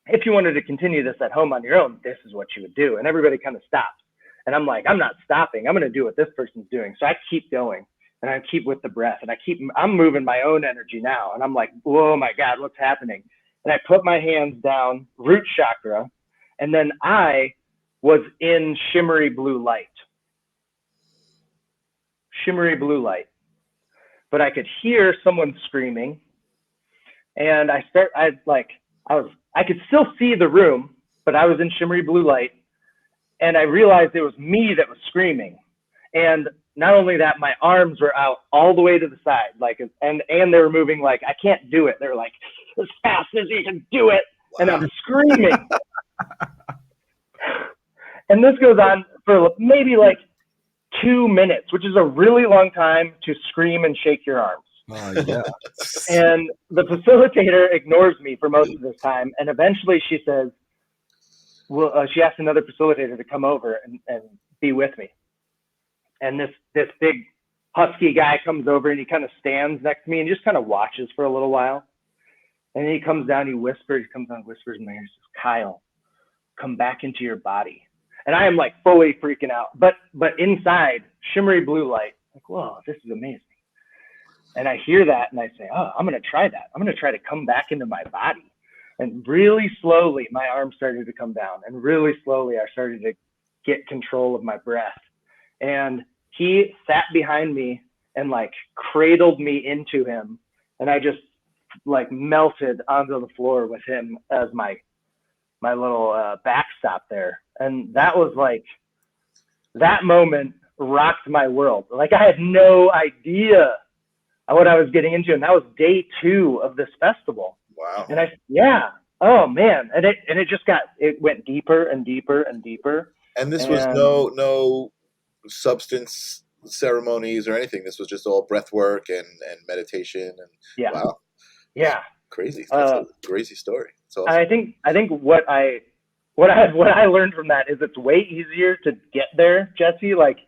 if you wanted to continue this at home on your own, this is what you would do, and everybody kind of stops. And I'm like, I'm not stopping. I'm going to do what this person's doing. So I keep going, and I keep with the breath, and I'm moving my own energy now, and I'm like, whoa, my God, what's happening? And I put my hands down, root chakra, and then I was in shimmery blue light. Shimmery blue light. But I could hear someone screaming, and I could still see the room, but I was in shimmery blue light, and I realized it was me that was screaming. And not only that, my arms were out all the way to the side, like, and they were moving like, I can't do it. They're like, as fast as you can do it. Wow. And I'm screaming. And this goes on for maybe like 2 minutes, which is a really long time to scream and shake your arms. Yeah. And the facilitator ignores me for most of this time. And eventually she says, she asked another facilitator to come over and be with me. And this big husky guy comes over and he kind of stands next to me and just kind of watches for a little while. And then he comes down, he comes down, whispers in my ear, he says, Kyle, come back into your body. And I am like fully freaking out, but inside, shimmery blue light, like, whoa, this is amazing. And I hear that and I say, oh, I'm going to try that. I'm going to try to come back into my body. And really slowly, my arms started to come down. And really slowly, I started to get control of my breath. And he sat behind me and like cradled me into him. And I just like melted onto the floor with him as my little backstop there. And that was like, that moment rocked my world. Like I had no idea what I was getting into. And that was day 2 of this festival. Wow. And oh man. And it went deeper and deeper and deeper. And this was no substance ceremonies or anything. This was just all breath work and meditation. And wow. Yeah. Crazy. That's a crazy story. Awesome. I think what I learned from that is it's way easier to get there, Jesse. Like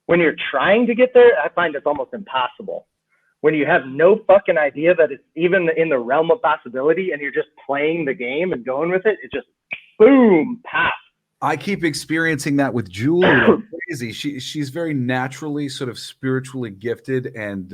when you're trying to get there, I find it's almost impossible. When you have no fucking idea that it's even in the realm of possibility and you're just playing the game and going with it, it just boom, pop. I keep experiencing that with Julie. Like crazy. She's very naturally sort of spiritually gifted and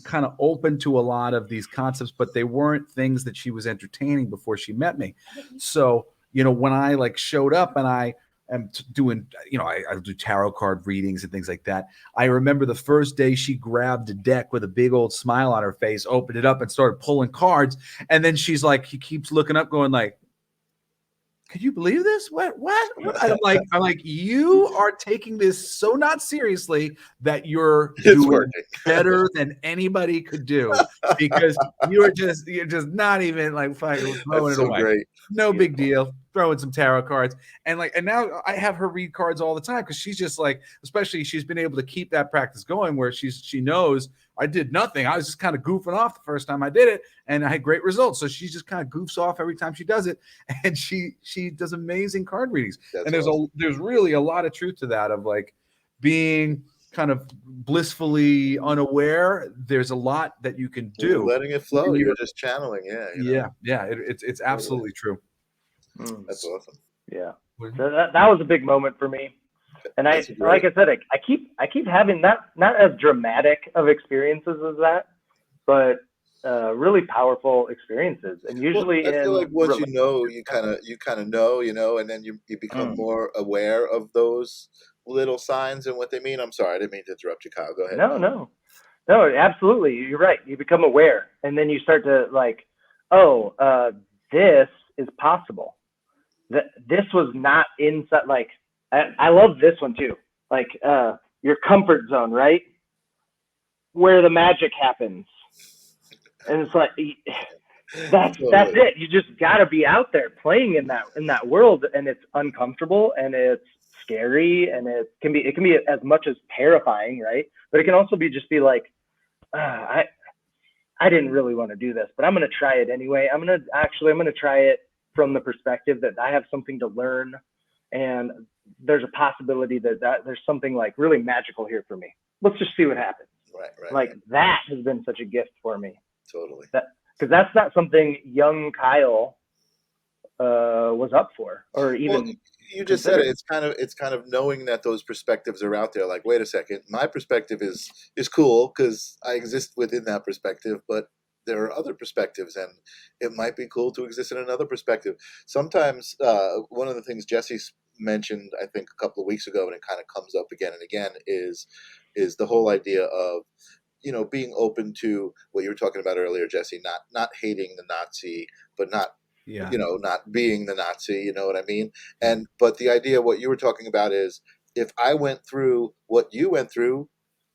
kind of open to a lot of these concepts, but they weren't things that she was entertaining before she met me. So, when I like showed up and I am doing, I do tarot card readings and things like that. I remember the first day she grabbed a deck with a big old smile on her face, opened it up and started pulling cards. And then she's like, he keeps looking up going like, could you believe this? What? I'm like, you are taking this so not seriously that you're doing better than anybody could do because you're just not even like fucking throwing it away. Great. No big deal. throw in some tarot cards, and now I have her read cards all the time because she's just like, especially she's been able to keep that practice going where she knows I did nothing. I was just kind of goofing off the first time I did it, and I had great results. So she just kind of goofs off every time she does it, and she does amazing card readings. That's and there's really a lot of truth to that, of like being kind of blissfully unaware. There's a lot that you can do. You're letting it flow. You're just channeling. Yeah. It's absolutely true. That's awesome. Yeah. So that was a big moment for me. And like I said, I keep having not as dramatic of experiences as that, but really powerful experiences. And usually, I feel like once you know, you kind of know, and then you become more aware of those little signs and what they mean. I'm sorry, I didn't mean to interrupt you, Kyle. Go ahead. No, absolutely. You're right. You become aware, and then you start to like, this is possible. This was not inside. Like, I love this one too. Like, your comfort zone, right? Where the magic happens. And it's like, that's it. You just gotta be out there playing in that world, and it's uncomfortable and it's scary, and it can be as much as terrifying, right? But it can also be like, I didn't really want to do this, but I'm gonna try it anyway. I'm gonna try it from the perspective that I have something to learn, and there's a possibility that there's something like really magical here for me. Let's just see what happens. Right. Like that has been such a gift for me. Totally. Because that's not something young Kyle was up for, or even. Well, you just said it. It's kind of knowing that those perspectives are out there. Like, wait a second, my perspective is cool because I exist within that perspective, but there are other perspectives, and it might be cool to exist in another perspective. Sometimes one of the things Jesse mentioned, I think a couple of weeks ago, and it kind of comes up again and again, is the whole idea of being open to what you were talking about earlier, Jesse, not hating the Nazi, but not not being the Nazi, you know what I mean? But the idea, what you were talking about is, if I went through what you went through,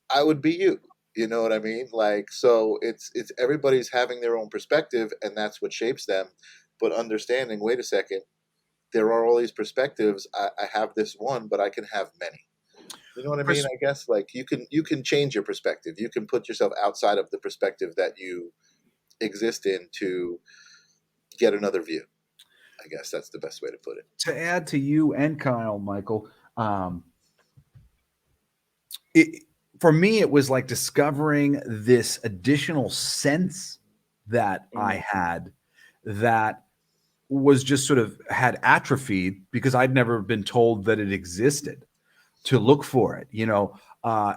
I would be you. You know what I mean? Like, so it's everybody's having their own perspective, and that's what shapes them. But understanding, wait a second, there are all these perspectives. I have this one, but I can have many. You know what I mean? I guess like you can change your perspective. You can put yourself outside of the perspective that you exist in to get another view. I guess that's the best way to put it. To add to you and Kyle, Michael, for me, it was like discovering this additional sense that I had that was just sort of had atrophied because I'd never been told that it existed, to look for it,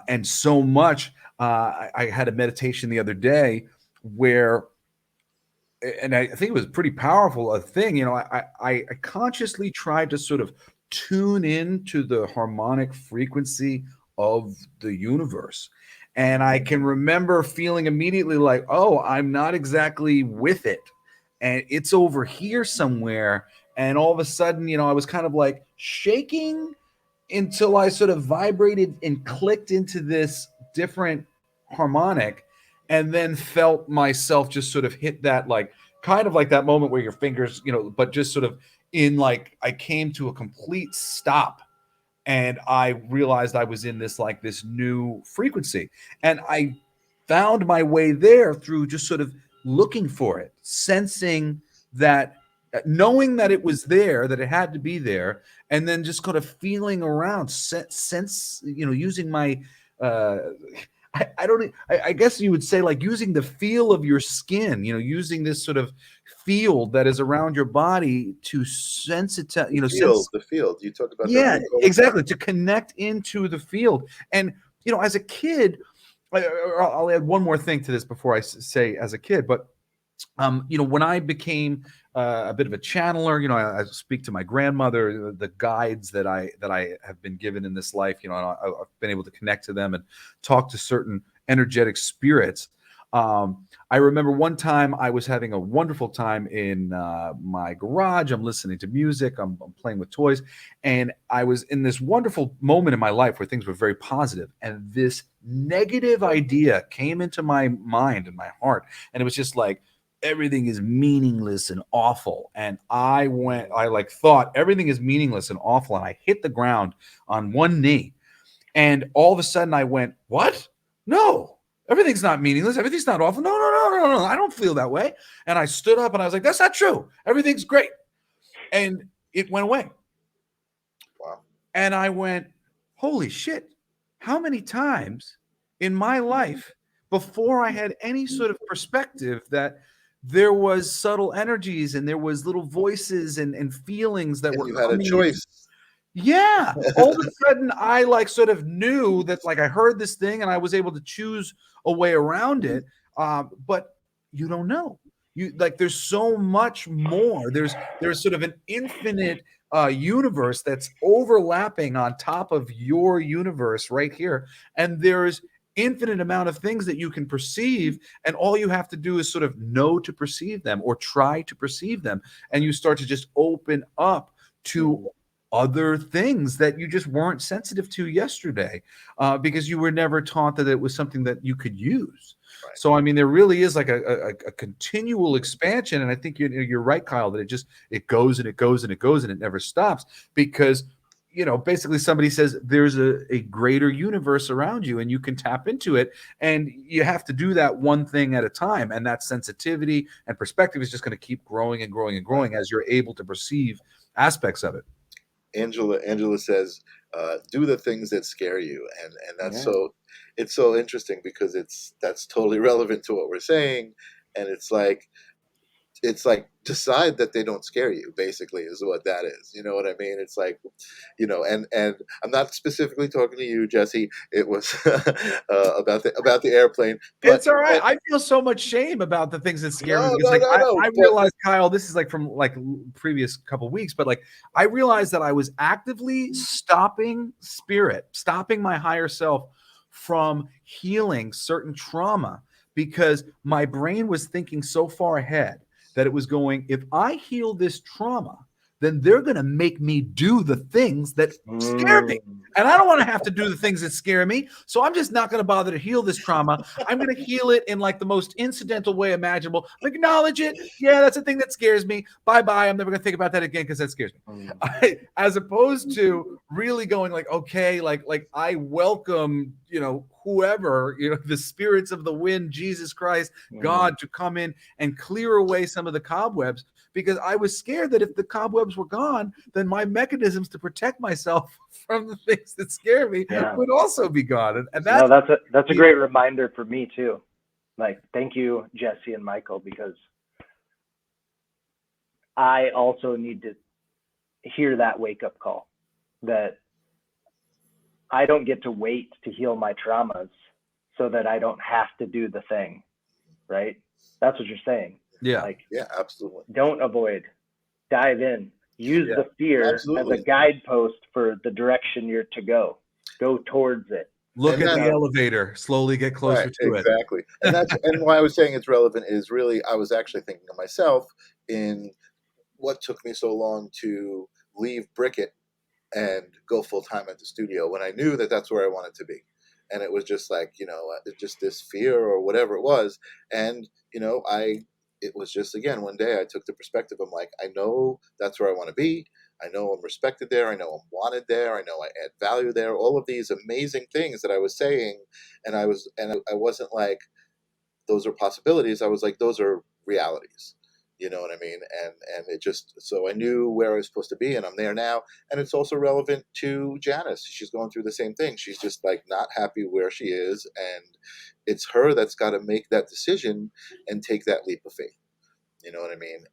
and so much. I had a meditation the other day where, and I think it was pretty powerful, a thing, I consciously tried to sort of tune into the harmonic frequency of the universe. And I can remember feeling immediately like, oh, I'm not exactly with it, and it's over here somewhere. And all of a sudden, I was kind of like shaking until I sort of vibrated and clicked into this different harmonic, and then felt myself just sort of hit that, like, kind of like that moment where your fingers, but just sort of in, like, I came to a complete stop, and I realized I was in this new frequency, and I found my way there through just sort of looking for it, sensing that, knowing that it was there, that it had to be there, and then just kind of feeling around, sense, using my, I guess you would say, like, using the feel of your skin, using this sort of field that is around your body to sense it, the field. You talk about that. Yeah, exactly. To connect into the field. And, as a kid, I'll add one more thing to this before I say as a kid, but when I became a bit of a channeler, I speak to my grandmother, the guides that I have been given in this life, and I've been able to connect to them and talk to certain energetic spirits. I remember one time I was having a wonderful time in my garage. I'm listening to music. I'm playing with toys. And I was in this wonderful moment in my life where things were very positive. And this negative idea came into my mind and my heart. And it was just like, everything is meaningless and awful. And I thought everything is meaningless and awful. And I hit the ground on one knee. And all of a sudden I went, what? No, everything's not meaningless. Everything's not awful. No. I don't feel that way. And I stood up and I was like, that's not true. Everything's great. And it went away. Wow. And I went, holy shit. How many times in my life before I had any sort of perspective that there was subtle energies and there was little voices and feelings that were you had a coming in. choice. Yeah. All of a sudden I like sort of knew that like I heard this thing and I was able to choose a way around it. But you don't know. You like there's so much more. There's sort of an infinite universe that's overlapping on top of your universe right here. And there's infinite amount of things that you can perceive, and all you have to do is sort of know to perceive them or try to perceive them, and you start to just open up to other things that you just weren't sensitive to yesterday because you were never taught that it was something that you could use. Right. So I mean, there really is like a continual expansion, and I think you're right, Kyle, that it goes and it goes and it goes and it never stops, because basically somebody says there's a greater universe around you and you can tap into it, and you have to do that one thing at a time, and that sensitivity and perspective is just going to keep growing and growing and growing as you're able to perceive aspects of it. Angela says, do the things that scare you, and that's it's so interesting because that's totally relevant to what we're saying, and it's like decide that they don't scare you, basically, is what that is. You know what I mean? It's like, and I'm not specifically talking to you, Jesse. It was about the airplane. But, it's all right. I feel so much shame about the things that scare me, because I realized, Kyle, this is like from like previous couple of weeks, but like I realized that I was actively stopping my higher self from healing certain trauma, because my brain was thinking so far ahead that it was going, if I heal this trauma, then they're going to make me do the things that scare me. And I don't want to have to do the things that scare me. So I'm just not going to bother to heal this trauma. I'm going to heal it in like the most incidental way imaginable. Acknowledge it. Yeah, that's a thing that scares me. Bye-bye. I'm never going to think about that again because that scares me. As opposed to really going like, okay, like I welcome, whoever, the spirits of the wind, Jesus Christ, God, to come in and clear away some of the cobwebs, because I was scared that if the cobwebs were gone, then my mechanisms to protect myself from the things that scare me would also be gone. And that's a great reminder for me too. Like, thank you, Jesse and Michael, because I also need to hear that wake-up call that I don't get to wait to heal my traumas so that I don't have to do the thing, right? That's what you're saying. Yeah. Like, yeah, absolutely. Don't avoid, dive in, use the fear as a guidepost for the direction you're to go. Go towards it. Look at the elevator, slowly get closer to it. Exactly. And and why I was saying it's relevant is really, I was actually thinking of myself in what took me so long to leave Brickett and go full time at the studio, when I knew that that's where I wanted to be. And it was just like, just this fear or whatever it was. And, it was just, again, one day I took the perspective. I'm like, I know that's where I want to be. I know I'm respected there. I know I'm wanted there. I know I add value there. All of these amazing things that I was saying. And I wasn't like, those are possibilities. I was like, those are realities. You know what I mean? And it just, so I knew where I was supposed to be, and I'm there now. And it's also relevant to Janice. She's going through the same thing. She's just like not happy where she is. And it's her that's got to make that decision and take that leap of faith. You know what I mean?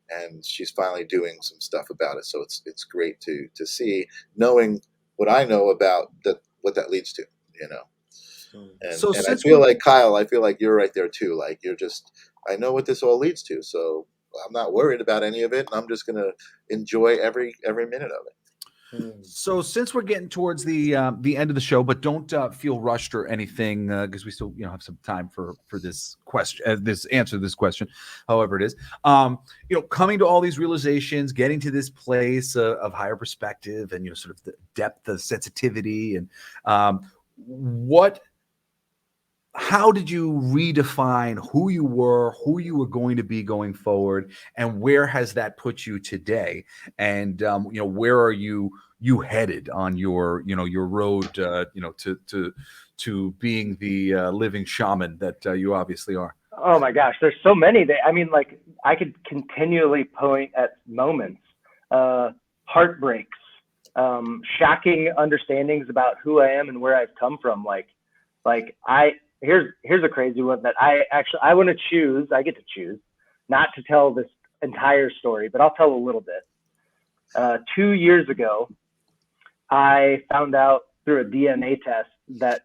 And she's finally doing some stuff about it. So it's great to see, knowing what I know about what that leads to, And I feel like, Kyle, I feel like you're right there too. Like, you're just, I know what this all leads to, so I'm not worried about any of it, and I'm just gonna enjoy every minute of it. So since we're getting towards the end of the show, but don't feel rushed or anything, because we still have some time for this question, this answer to this question, however it is. Coming to all these realizations, getting to this place of higher perspective, and sort of the depth of sensitivity, and what how did you redefine who you were going to be going forward, and where has that put you today? And where are you headed on your your road to being the living shaman that you obviously are? Oh my gosh, there's so many that, I mean, like, I could continually point at moments, heartbreaks, shocking understandings about who I am and where I've come from. Here's a crazy one that I want to choose. I get to choose not to tell this entire story, but I'll tell a little bit. 2 years ago, I found out through a DNA test that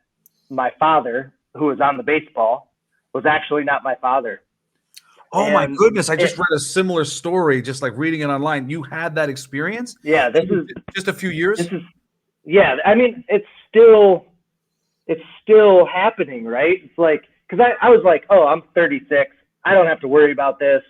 my father, who was on the baseball, was actually not my father. Oh my goodness. I just read a similar story, just like reading it online. You had that experience? Yeah, this is just a few years. Yeah, I mean, it's still happening, right? It's like, because I was like, oh, I'm 36. I don't have to worry about this.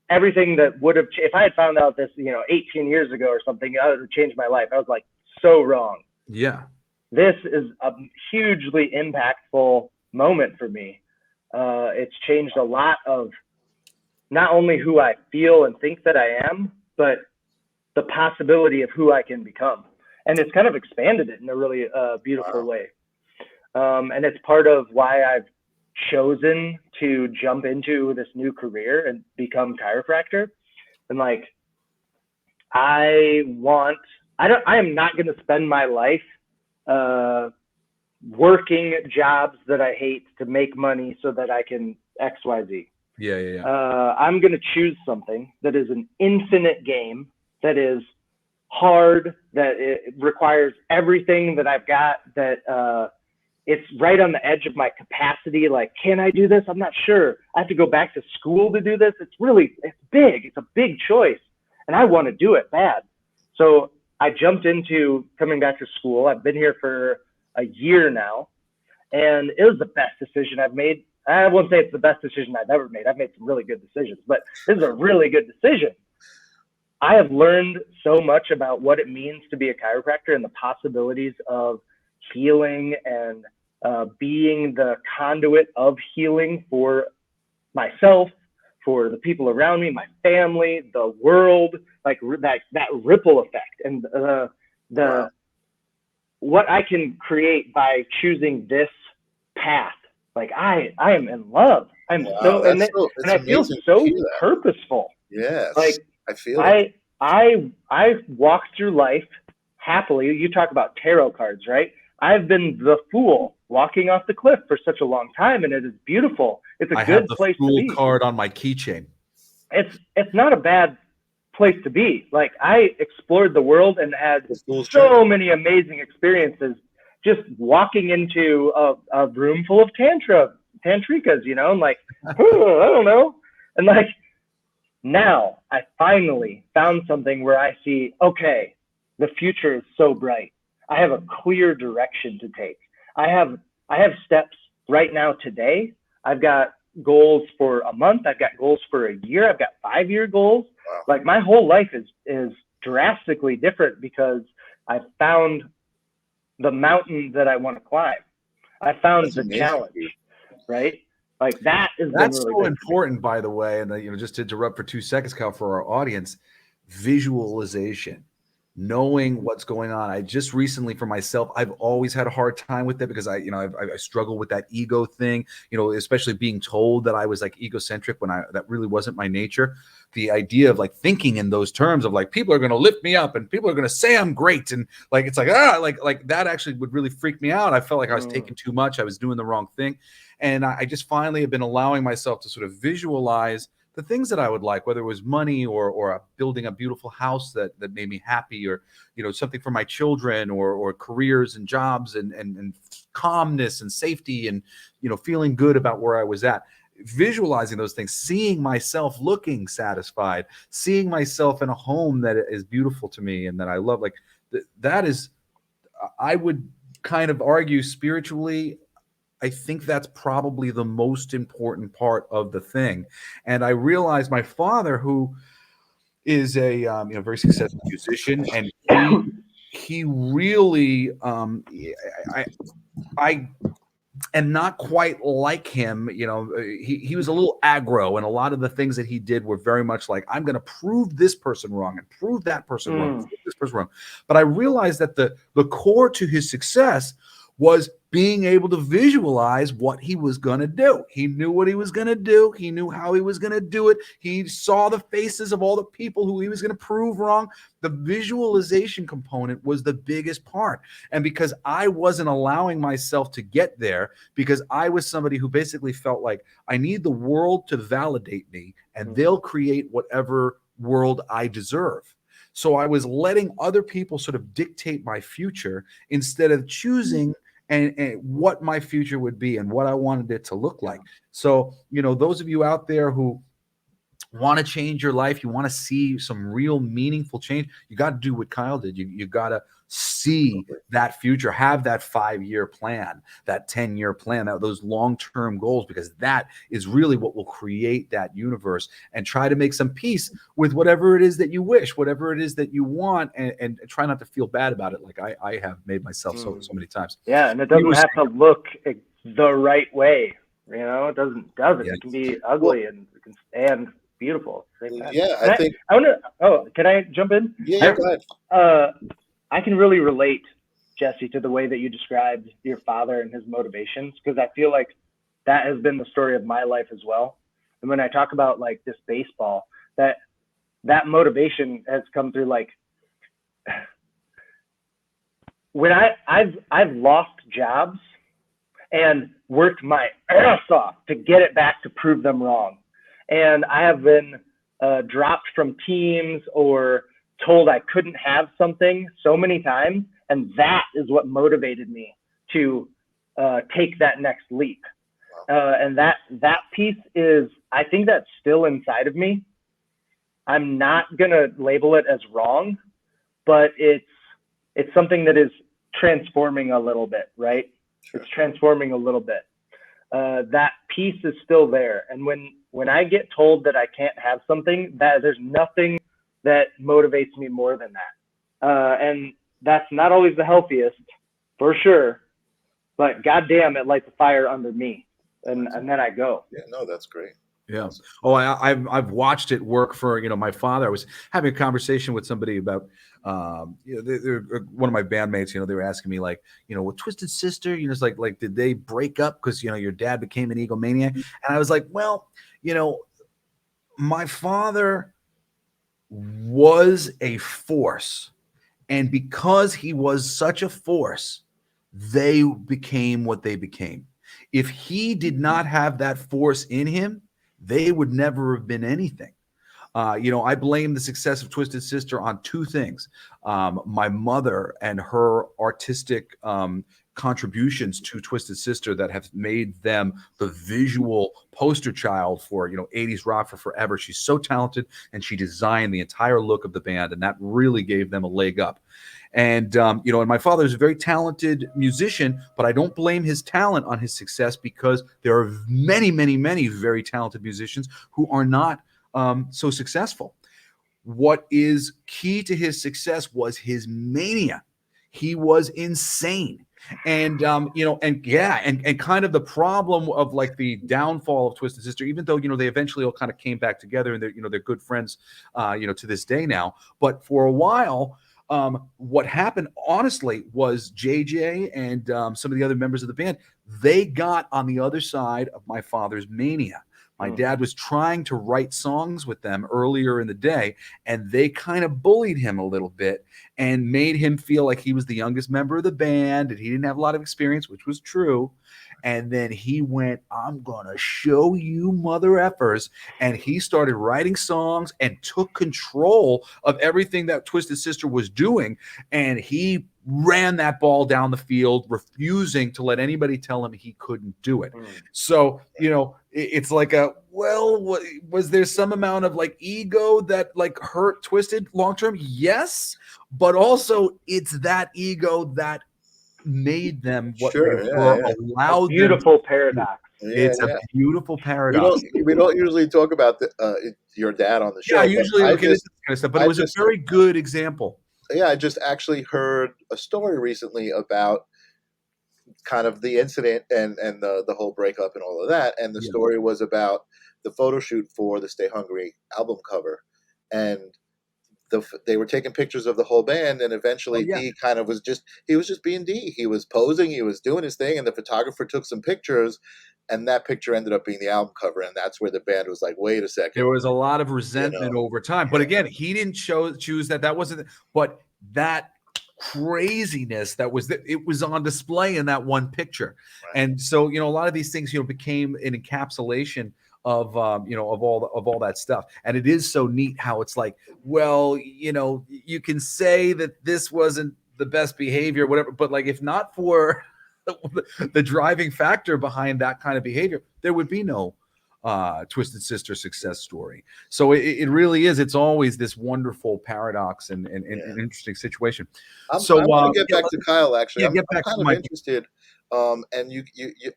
Everything that would have, if I had found out this, 18 years ago or something, I would have changed my life. I was like, so wrong. Yeah. This is a hugely impactful moment for me. It's changed a lot of not only who I feel and think that I am, but the possibility of who I can become. And it's kind of expanded it in a really beautiful way. And it's part of why I've chosen to jump into this new career and become chiropractor. And like, I am not going to spend my life working jobs that I hate to make money so that I can XYZ. Yeah. I'm going to choose something that is an infinite game, that is hard, that it requires everything that I've got, that it's right on the edge of my capacity. Like, can I do this? I'm not sure. I have to go back to school to do this. It's big. It's a big choice. And I want to do it bad. So I jumped into coming back to school. I've been here for a year now, and it was the best decision I've made. I won't say it's the best decision I've ever made. I've made some really good decisions, but this is a really good decision. I have learned so much about what it means to be a chiropractor and the possibilities of healing and being the conduit of healing for myself, for the people around me, my family, the world, like that ripple effect, and what I can create by choosing this path. Like, I am in love. And I feel so purposeful. Yes. Like, I feel I walk through life happily. You talk about tarot cards, right? I've been the fool walking off the cliff for such a long time, and it is beautiful. It's a good place to be. I have the fool card on my keychain. It's not a bad place to be. Like, I explored the world and had so many amazing experiences just walking into a room full of tantrikas, and like, I don't know. And like, now I finally found something where I see, okay, the future is so bright. I have a clear direction to take. I have steps right now today. I've got goals for a month. I've got goals for a year. I've got 5-year goals. Wow. Like, my whole life is drastically different because I've found the mountain that I want to climb. I found the challenge, right? Like, that's really so important, by the way. And just to interrupt for 2 seconds, Kyle, for our audience, visualization, knowing what's going on. I just recently, for myself, I've always had a hard time with it because I struggle with that ego thing, especially being told that I was like egocentric when that really wasn't my nature. The idea of like thinking in those terms of like, people are going to lift me up and people are going to say I'm great. And like, it's like, like that actually would really freak me out. I felt like I was taking too much. I was doing the wrong thing. And I just finally have been allowing myself to sort of visualize the things that I would like, whether it was money or building a beautiful house that made me happy, or, something for my children, or careers and jobs and calmness and safety and, feeling good about where I was at. Visualizing those things, seeing myself looking satisfied, seeing myself in a home that is beautiful to me and that I love, like that is, I would kind of argue spiritually, I think that's probably the most important part of the thing. And I realized my father, who is a very successful musician, and he really I and not quite like him. He was a little aggro, and a lot of the things that he did were very much like, I'm going to prove this person wrong and prove that person wrong, prove this person wrong. But I realized that the core to his success was being able to visualize what he was going to do. He knew what he was going to do. He knew how he was going to do it. He saw the faces of all the people who he was going to prove wrong. The visualization component was the biggest part. And because I wasn't allowing myself to get there, because I was somebody who basically felt like I need the world to validate me, and they'll create whatever world I deserve. So I was letting other people sort of dictate my future instead of choosing and what my future would be and what I wanted it to look like. So, those of you out there who want to change your life, you want to see some real meaningful change, you got to do what Kyle did. You got to see that future, have that 5-year plan, that 10-year plan, those long-term goals, because that is really what will create that universe, and try to make some peace with whatever it is that you wish, whatever it is that you want, and try not to feel bad about it like I have made myself so many times. Yeah, and it doesn't have to look the right way. It doesn't. Yeah. It can be ugly and beautiful. Yeah, I think. Can I jump in? Yeah, go ahead. I can really relate, Jesse, to the way that you described your father and his motivations, because I feel like that has been the story of my life as well. And when I talk about like this baseball, that motivation has come through like when I've lost jobs and worked my ass off to get it back to prove them wrong. And I have been dropped from teams or told I couldn't have something so many times. And that is what motivated me to take that next leap. And that piece is, I think that's still inside of me. I'm not going to label it as wrong, but it's something that is transforming a little bit, right? Sure. It's transforming a little bit. That piece is still there. And when I get told that I can't have something, that there's nothing that motivates me more than that. And that's not always the healthiest, for sure, but goddamn, it lights a fire under me. And then I go. Yeah, no, that's great. Yeah. Oh, I've watched it work for, my father. I was having a conversation with somebody about, they're one of my bandmates, they were asking me like, with Twisted Sister, it's like, did they break up because, your dad became an egomaniac? And I was like, well, my father was a force. And because he was such a force, they became what they became. If he did not have that force in him, they would never have been anything. I blame the success of Twisted Sister on two things. My mother and her artistic contributions to Twisted Sister that have made them the visual poster child for, 80s rock for forever. She's so talented, and she designed the entire look of the band, and that really gave them a leg up. And, and my father is a very talented musician, but I don't blame his talent on his success, because there are many, many, many very talented musicians who are not so successful. What is key to his success was his mania. He was insane. And, and kind of the problem of like the downfall of Twisted Sister, even though, they eventually all kind of came back together, and they're good friends, to this day now. But for a while, what happened, honestly, was JJ and some of the other members of the band, they got on the other side of my father's mania. My dad was trying to write songs with them earlier in the day, and they kind of bullied him a little bit and made him feel like he was the youngest member of the band and he didn't have a lot of experience, which was true. And then he went, I'm going to show you mother effers. And he started writing songs and took control of everything that Twisted Sister was doing. And he ran that ball down the field, refusing to let anybody tell him he couldn't do it. So, it's like was there some amount of like ego that like hurt Twisted long term? Yes. But also it's that ego that made them what they were, allowed. A beautiful paradox. It's a beautiful paradox. We don't usually talk about your dad on the show. Yeah, usually look at this kind of stuff, but it was a very good example. Yeah, I just actually heard a story recently about kind of the incident and the whole breakup and all of that. And the Yeah. story was about the photo shoot for the Stay Hungry album cover, and they were taking pictures of the whole band, and Oh eventually yeah. D kind of was just being D. He was posing, he was doing his thing, and the photographer took some pictures, and that picture ended up being the album cover, and that's where the band was like, wait a second, There was a lot of you resentment know, over time. But again, he didn't choose that. That wasn't, but that craziness that was it was on display in that one picture. right. And so, a lot of these things, became an encapsulation of of all that stuff. And it is so neat how it's like, well, you can say that this wasn't the best behavior, whatever, but like if not for the driving factor behind that kind of behavior, there would be no Twisted Sister success story. So it really is. It's always this wonderful paradox and an interesting situation. I So want to get back to Kyle. Actually, I'm get back kind to of my interested. And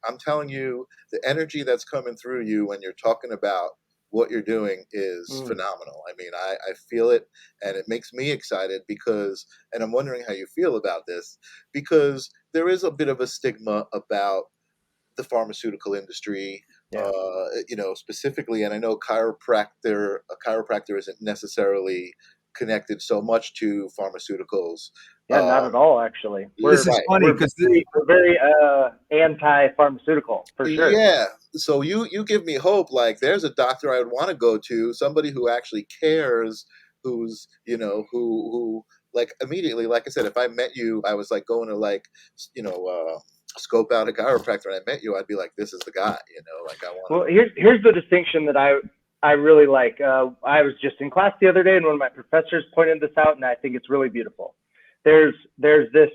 I'm telling you, the energy that's coming through you when you're talking about what you're doing is phenomenal. I mean, I feel it, and it makes me excited because, and I'm wondering how you feel about this, because there is a bit of a stigma about the pharmaceutical industry, Yeah. specifically, and I know a chiropractor isn't necessarily connected so much to pharmaceuticals. Yeah, not at all, actually. This is funny We're because we're very anti-pharmaceutical, for sure. Yeah. So you give me hope. Like there's a doctor I would want to go to, somebody who actually cares, who's who like immediately. Like I said, if I met you, I was like going to scope out a chiropractor, and I met you, I'd be like, this is the guy. Like I want. Well, here's the distinction that I really like. I was just in class the other day, and one of my professors pointed this out, and I think it's really beautiful. There's this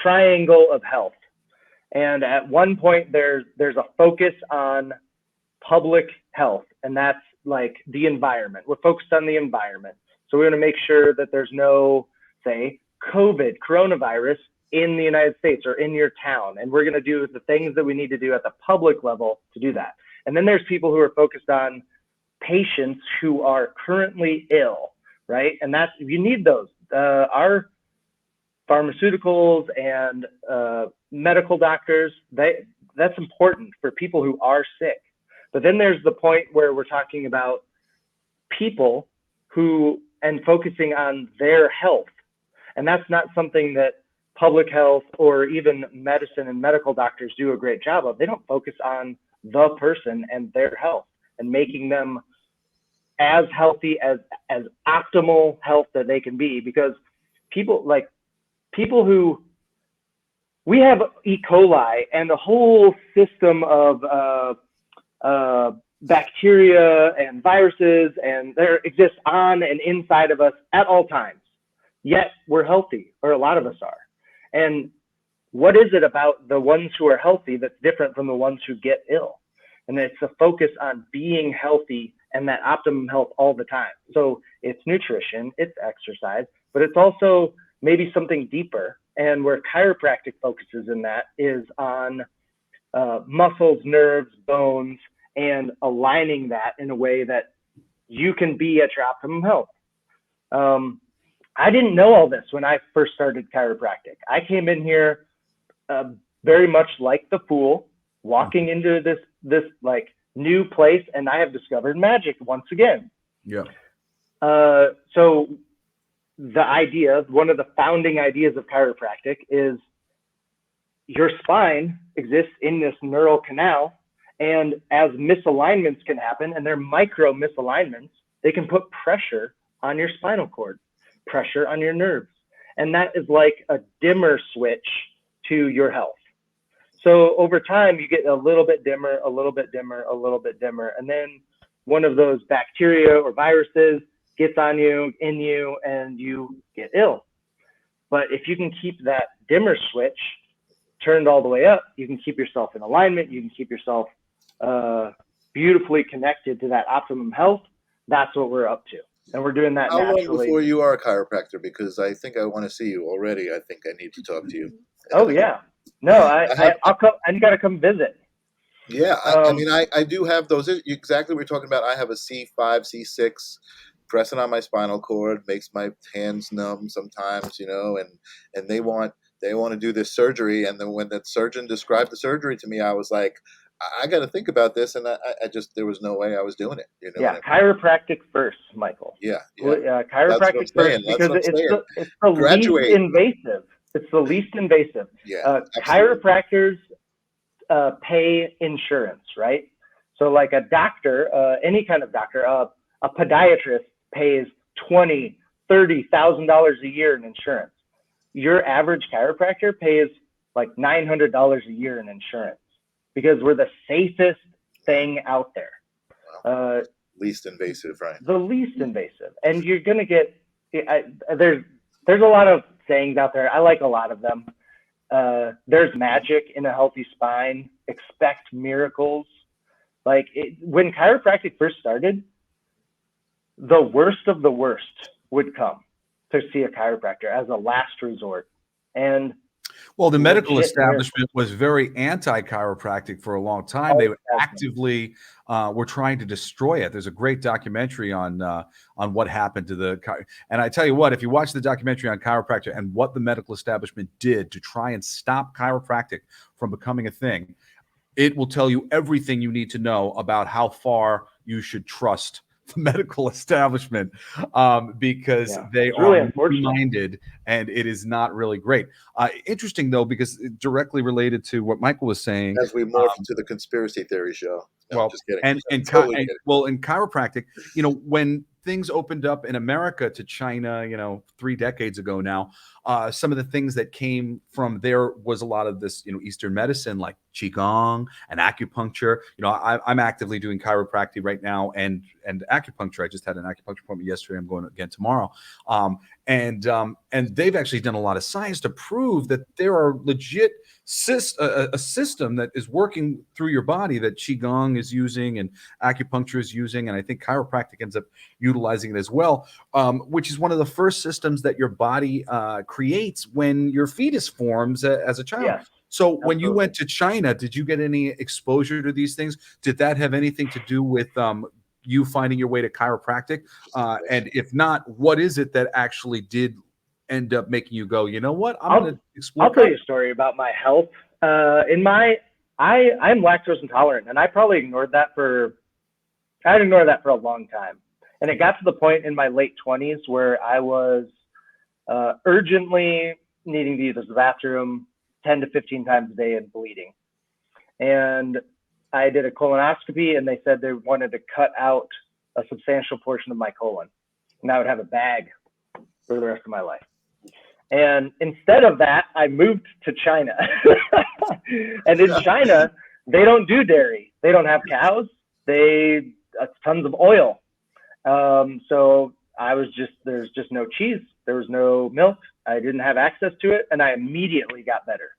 triangle of health, and at one point there's a focus on public health, and that's like the environment. We're focused on the environment, so we want to make sure that there's no, say, coronavirus in the United States or in your town, and we're going to do the things that we need to do at the public level to do that. And then there's people who are focused on patients who are currently ill, right? And that's, you need those. Our pharmaceuticals and medical doctors, that's important for people who are sick. But then there's the point where we're talking about people who, and focusing on their health. And that's not something that public health or even medicine and medical doctors do a great job of. They don't focus on the person and their health and making them as healthy as optimal health that they can be, because people who, we have E. coli and a whole system of bacteria and viruses, and there exists on and inside of us at all times, yet we're healthy, or a lot of us are. And what is it about the ones who are healthy that's different from the ones who get ill? And it's a focus on being healthy and that optimum health all the time. So it's nutrition, it's exercise, but it's also maybe something deeper. And where chiropractic focuses in that is on muscles, nerves, bones, and aligning that in a way that you can be at your optimum health. I didn't know all this when I first started chiropractic. I came in here very much like the fool, walking into this like new place, and I have discovered magic once again. Yeah. So the idea, one of the founding ideas of chiropractic is your spine exists in this neural canal, and as misalignments can happen, and they're micro misalignments, they can put pressure on your spinal cord, pressure on your nerves. And that is like a dimmer switch to your health. So over time, you get a little bit dimmer, a little bit dimmer, a little bit dimmer. And then one of those bacteria or viruses gets on you, in you, and you get ill. But if you can keep that dimmer switch turned all the way up, you can keep yourself in alignment, you can keep yourself beautifully connected to that optimum health. That's what we're up to. And we're doing that How naturally. long before you are a chiropractor? Because I think I want to see you already. I think I need to talk to you. Oh yeah. No, I'll come. I gotta come visit. Yeah, I mean, I do have those. Exactly what we're talking about. I have a C5, C6 pressing on my spinal cord, makes my hands numb sometimes, and they want they want to do this surgery. And then when the surgeon described the surgery to me, I was like, I got to think about this. And I just, there was no way I was doing it. You know Yeah, what I mean? chiropractic first, Michael. Yeah, yeah. That's what I'm Chiropractic first saying. That's because what I'm saying. it's the least Graduate. invasive. It's the least invasive. Yeah, absolutely. Chiropractors pay insurance, right? So like a doctor, any kind of doctor, a podiatrist pays $20,000-$30,000 a year in insurance. Your average chiropractor pays like $900 a year in insurance because we're the safest thing out there. Wow. Least invasive, right? The least invasive, and you're gonna get. There's a lot of sayings out there. I like a lot of them. There's magic in a healthy spine. Expect miracles. Like when chiropractic first started, the worst of the worst would come to see a chiropractor as a last resort. And well, the medical establishment was very anti-chiropractic for a long time. They actively were trying to destroy it. There's a great documentary on what happened to and I tell you what, if you watch the documentary on chiropractic and what the medical establishment did to try and stop chiropractic from becoming a thing, it will tell you everything you need to know about how far you should trust the medical establishment, because they are minded, and it is not really great. Interesting though, because directly related to what Michael was saying, as we morph into the conspiracy theory show. No, well, just kidding. And in chiropractic, when things opened up in America to China, 3 decades ago now, some of the things that came from there was a lot of this, Eastern medicine like Qigong and acupuncture. I'm actively doing chiropractic right now and acupuncture. I just had an acupuncture appointment yesterday. I'm going again tomorrow. And they've actually done a lot of science to prove that there are legit a system that is working through your body that Qigong is using and acupuncture is using. And I think chiropractic ends up utilizing it as well, which is one of the first systems that your body creates when your fetus forms as a child. Yeah, so when you went to China, did you get any exposure to these things? Did that have anything to do with you finding your way to chiropractic? And if not, what is it that actually did end up making you go, you know what? I'm going to explore. I'll tell you a story about my health. I'm lactose intolerant, and I probably ignored that for a long time. And it got to the point in my late 20s where I was urgently needing to use the bathroom 10 to 15 times a day and bleeding. And I did a colonoscopy, and they said they wanted to cut out a substantial portion of my colon, and I would have a bag for the rest of my life. And instead of that, I moved to China. And in China, they don't do dairy. They don't have cows. Tons of oil. So there's just no cheese. There was no milk. I didn't have access to it. And I immediately got better.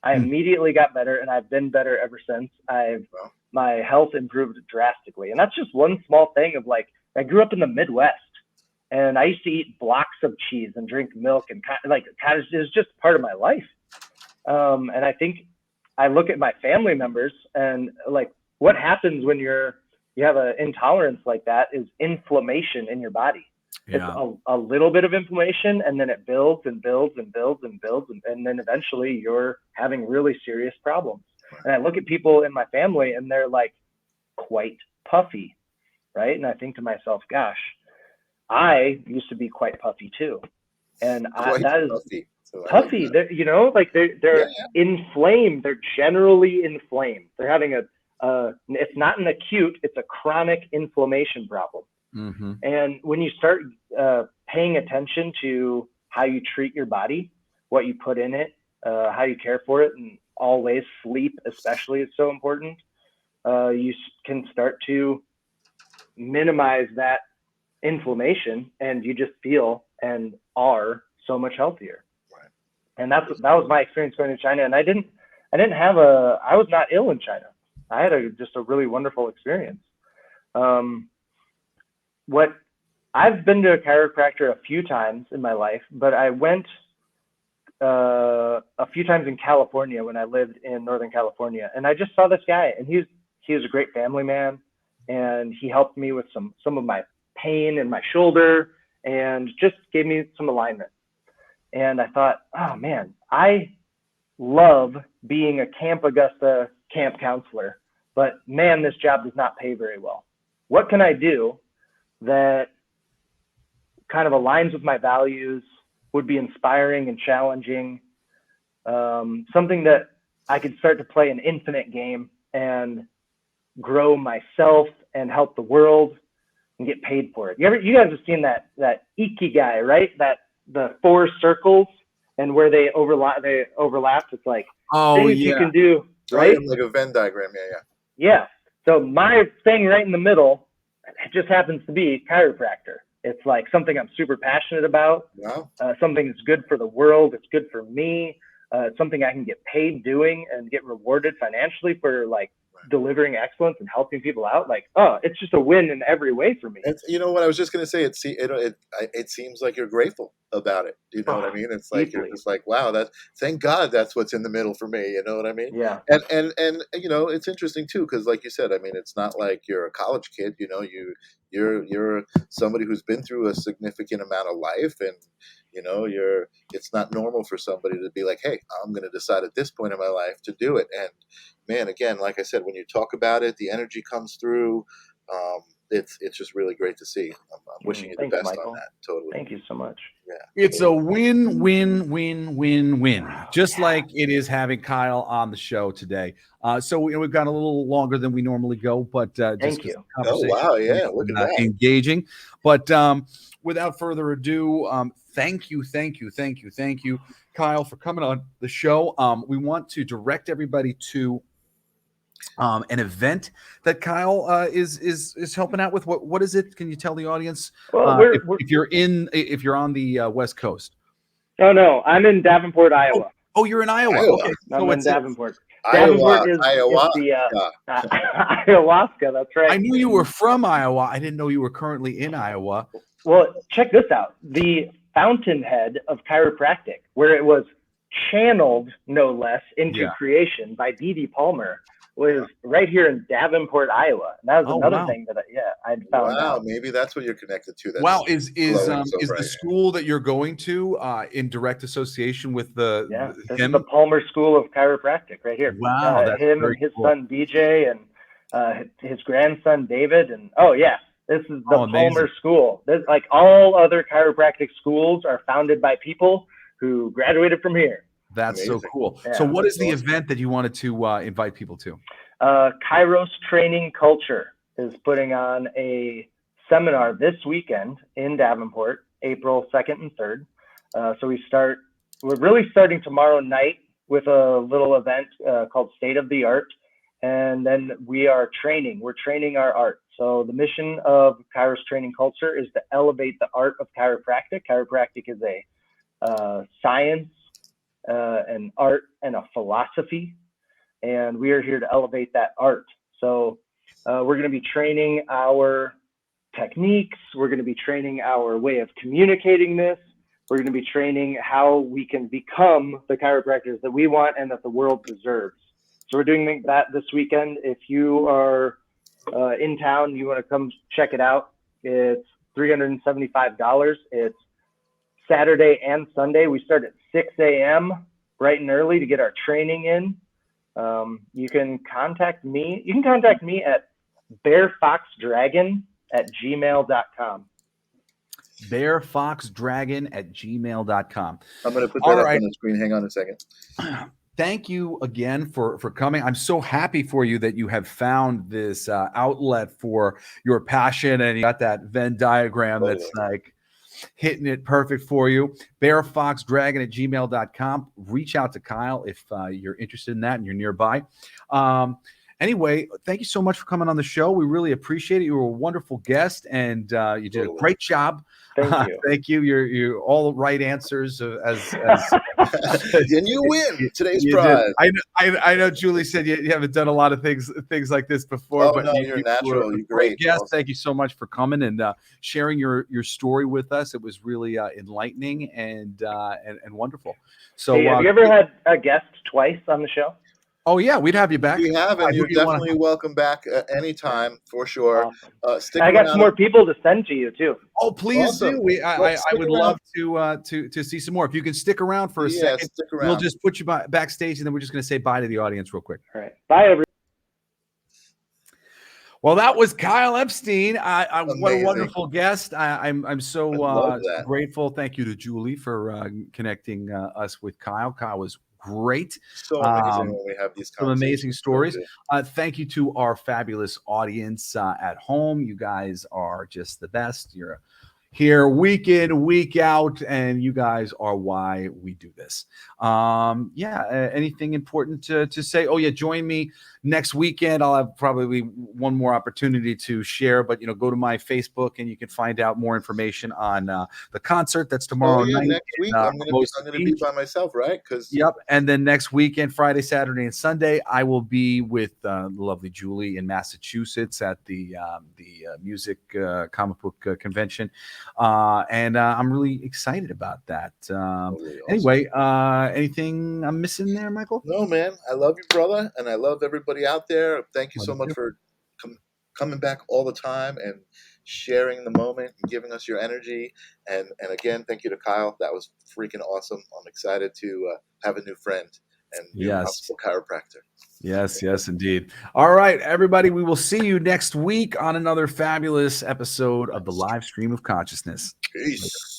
And I've been better ever since. My health improved drastically. And that's just one small thing of like, I grew up in the Midwest. And I used to eat blocks of cheese and drink milk, and it was just part of my life. And I think I look at my family members and like what happens when you have an intolerance like that is inflammation in your body. Yeah. It's a little bit of inflammation, and then it builds and builds and builds and builds. And then eventually you're having really serious problems. And I look at people in my family and they're like quite puffy, right? And I think to myself, gosh, I used to be quite puffy too, and that is puffy. So puffy. They're inflamed. They're generally inflamed. They're having it's not an acute, it's a chronic inflammation problem. Mm-hmm. And when you start paying attention to how you treat your body, what you put in it, how you care for it, and always sleep especially is so important. You can start to minimize that inflammation, and you just feel and are so much healthier. Right. And that was my experience going to China. And I was not ill in China. I had just a really wonderful experience. I've been to a chiropractor a few times in my life, but I went a few times in California when I lived in Northern California, and I just saw this guy, and he was a great family man, and he helped me with some of my pain in my shoulder and just gave me some alignment. And I thought, oh man, I love being a Camp Augusta camp counselor, but man, this job does not pay very well. What can I do that kind of aligns with my values, would be inspiring and challenging, something that I could start to play an infinite game and grow myself and help the world and get paid for it. You guys have seen that ikigai, right? That the 4 circles and where they overlap. It's like things you can do, right? Oh, like a Venn diagram. Yeah. Yeah. So my thing right in the middle, it just happens to be chiropractor. It's like something I'm super passionate about. Wow. Something that's good for the world. It's good for me. It's something I can get paid doing and get rewarded financially for, like, delivering excellence and helping people out. Like, oh, it's just a win in every way for me. It's, you know what I was just going to say, it seems like you're grateful about it. You know what I mean? It's like, you're just like, wow, thank God that's what's in the middle for me. You know what I mean? Yeah. And you know, it's interesting too, because like you said, I mean, it's not like you're a college kid. You know, you're somebody who's been through a significant amount of life, and you know, it's not normal for somebody to be like, hey, I'm going to decide at this point in my life to do it. And man, again, like I said, when you talk about it, the energy comes through. It's just really great to see. I'm wishing you the best, Michael, on that. Totally. Thank you so much. Yeah. It's a win, win, win, win, win. Just like it is having Kyle on the show today. So we've got a little longer than we normally go, but thank you. Oh wow, yeah, look at that. Engaging. But without further ado, thank you, Kyle, for coming on the show. We want to direct everybody to an event that Kyle is helping out with. What is it? Can you tell the audience? Well, if you're on the West Coast. Oh no, I'm in Davenport, Iowa. Oh, you're in Iowa. Okay, I'm in Davenport. Davenport is ayahuasca. Ayahuasca. That's right. I knew you were from Iowa. I didn't know you were currently in Iowa. Well, check this out. The fountainhead of chiropractic, where it was channeled, no less, into creation by D.D. Palmer, was right here in Davenport, Iowa. And that was another thing that I'd found out. Maybe that's what you're connected to. Wow, is the school that you're going to in direct association with this is the Palmer School of Chiropractic right here. Wow, that's him and his son BJ and his grandson David, and this is the Palmer School. There's, like, all other chiropractic schools are founded by people who graduated from here. That's amazing. So cool. Yeah, so what is the event that you wanted to invite people to? Kairos Training Culture is putting on a seminar this weekend in Davenport, April 2nd and 3rd. So we're really starting tomorrow night with a little event called State of the Art. And then we're training our art. So the mission of Kairos Training Culture is to elevate the art of chiropractic. Chiropractic is a science, an art, and a philosophy, and we are here to elevate that art. So we're going to be training our techniques. We're going to be training our way of communicating this. We're going to be training how we can become the chiropractors that we want and that the world deserves. So we're doing that this weekend. If you are in town, you want to come check it out, it's $375. It's Saturday and Sunday. We start at 6 a.m. bright and early to get our training in. You can contact me. You can contact me at bearfoxdragon@gmail.com. bearfoxdragon@gmail.com. I'm going to put that up on the screen. Hang on a second. Thank you again for coming. I'm so happy for you that you have found this outlet for your passion, and you got that Venn diagram that's like hitting it perfect for you. bearfoxdragon@gmail.com. Reach out to Kyle if you're interested in that and you're nearby. Anyway, thank you so much for coming on the show. We really appreciate it. You were a wonderful guest, and you did a great job. Thank you. Thank you. You're all the right answers. As and you win today's prize. I know. Julie said you haven't done a lot of things like this before. But you're natural. You're great. Guest. Awesome. Thank you so much for coming and sharing your story with us. It was really enlightening and wonderful. So, have you ever had a guest twice on the show? Oh yeah, we'd have you back. We have, and Who you're do you want definitely welcome back at any time for sure. Awesome. Stick I got some around. more people to send to you too. Oh, please Awesome. do. I Stick would around. love to see some more. If you can stick around for a Yeah, second, stick we'll around. just put you backstage, and then we're just going to say bye to the audience real quick. All right. Bye, everyone. Well, that was Kyle Epstein. What a Amazing. wonderful guest. I'm so love that. grateful. Thank you to Julie for connecting us with Kyle. Kyle was great. So amazing when we have these Some conversations. amazing stories. Thank you to our fabulous audience at home. You guys are just the best. You're here week in, week out, and you guys are why we do this. Anything important to say? Oh yeah, join me next weekend. I'll have probably one more opportunity to share, but go to my Facebook and you can find out more information on the concert that's tomorrow night. Next week I'm gonna be by myself, right? Yep. And then next weekend, Friday, Saturday, and Sunday, I will be with the lovely Julie in Massachusetts at the music comic book convention. And I'm really excited about that. Awesome. Anyway, anything I'm missing there, Michael? No, man. I love you, brother, and I love everybody out there. Thank you so much for coming back all the time and sharing the moment and giving us your energy. And again, thank you to Kyle. That was freaking awesome. I'm excited to have a new friend and new chiropractor. Yes, indeed. All right, everybody. We will see you next week on another fabulous episode of the Live Stream of Consciousness. Peace.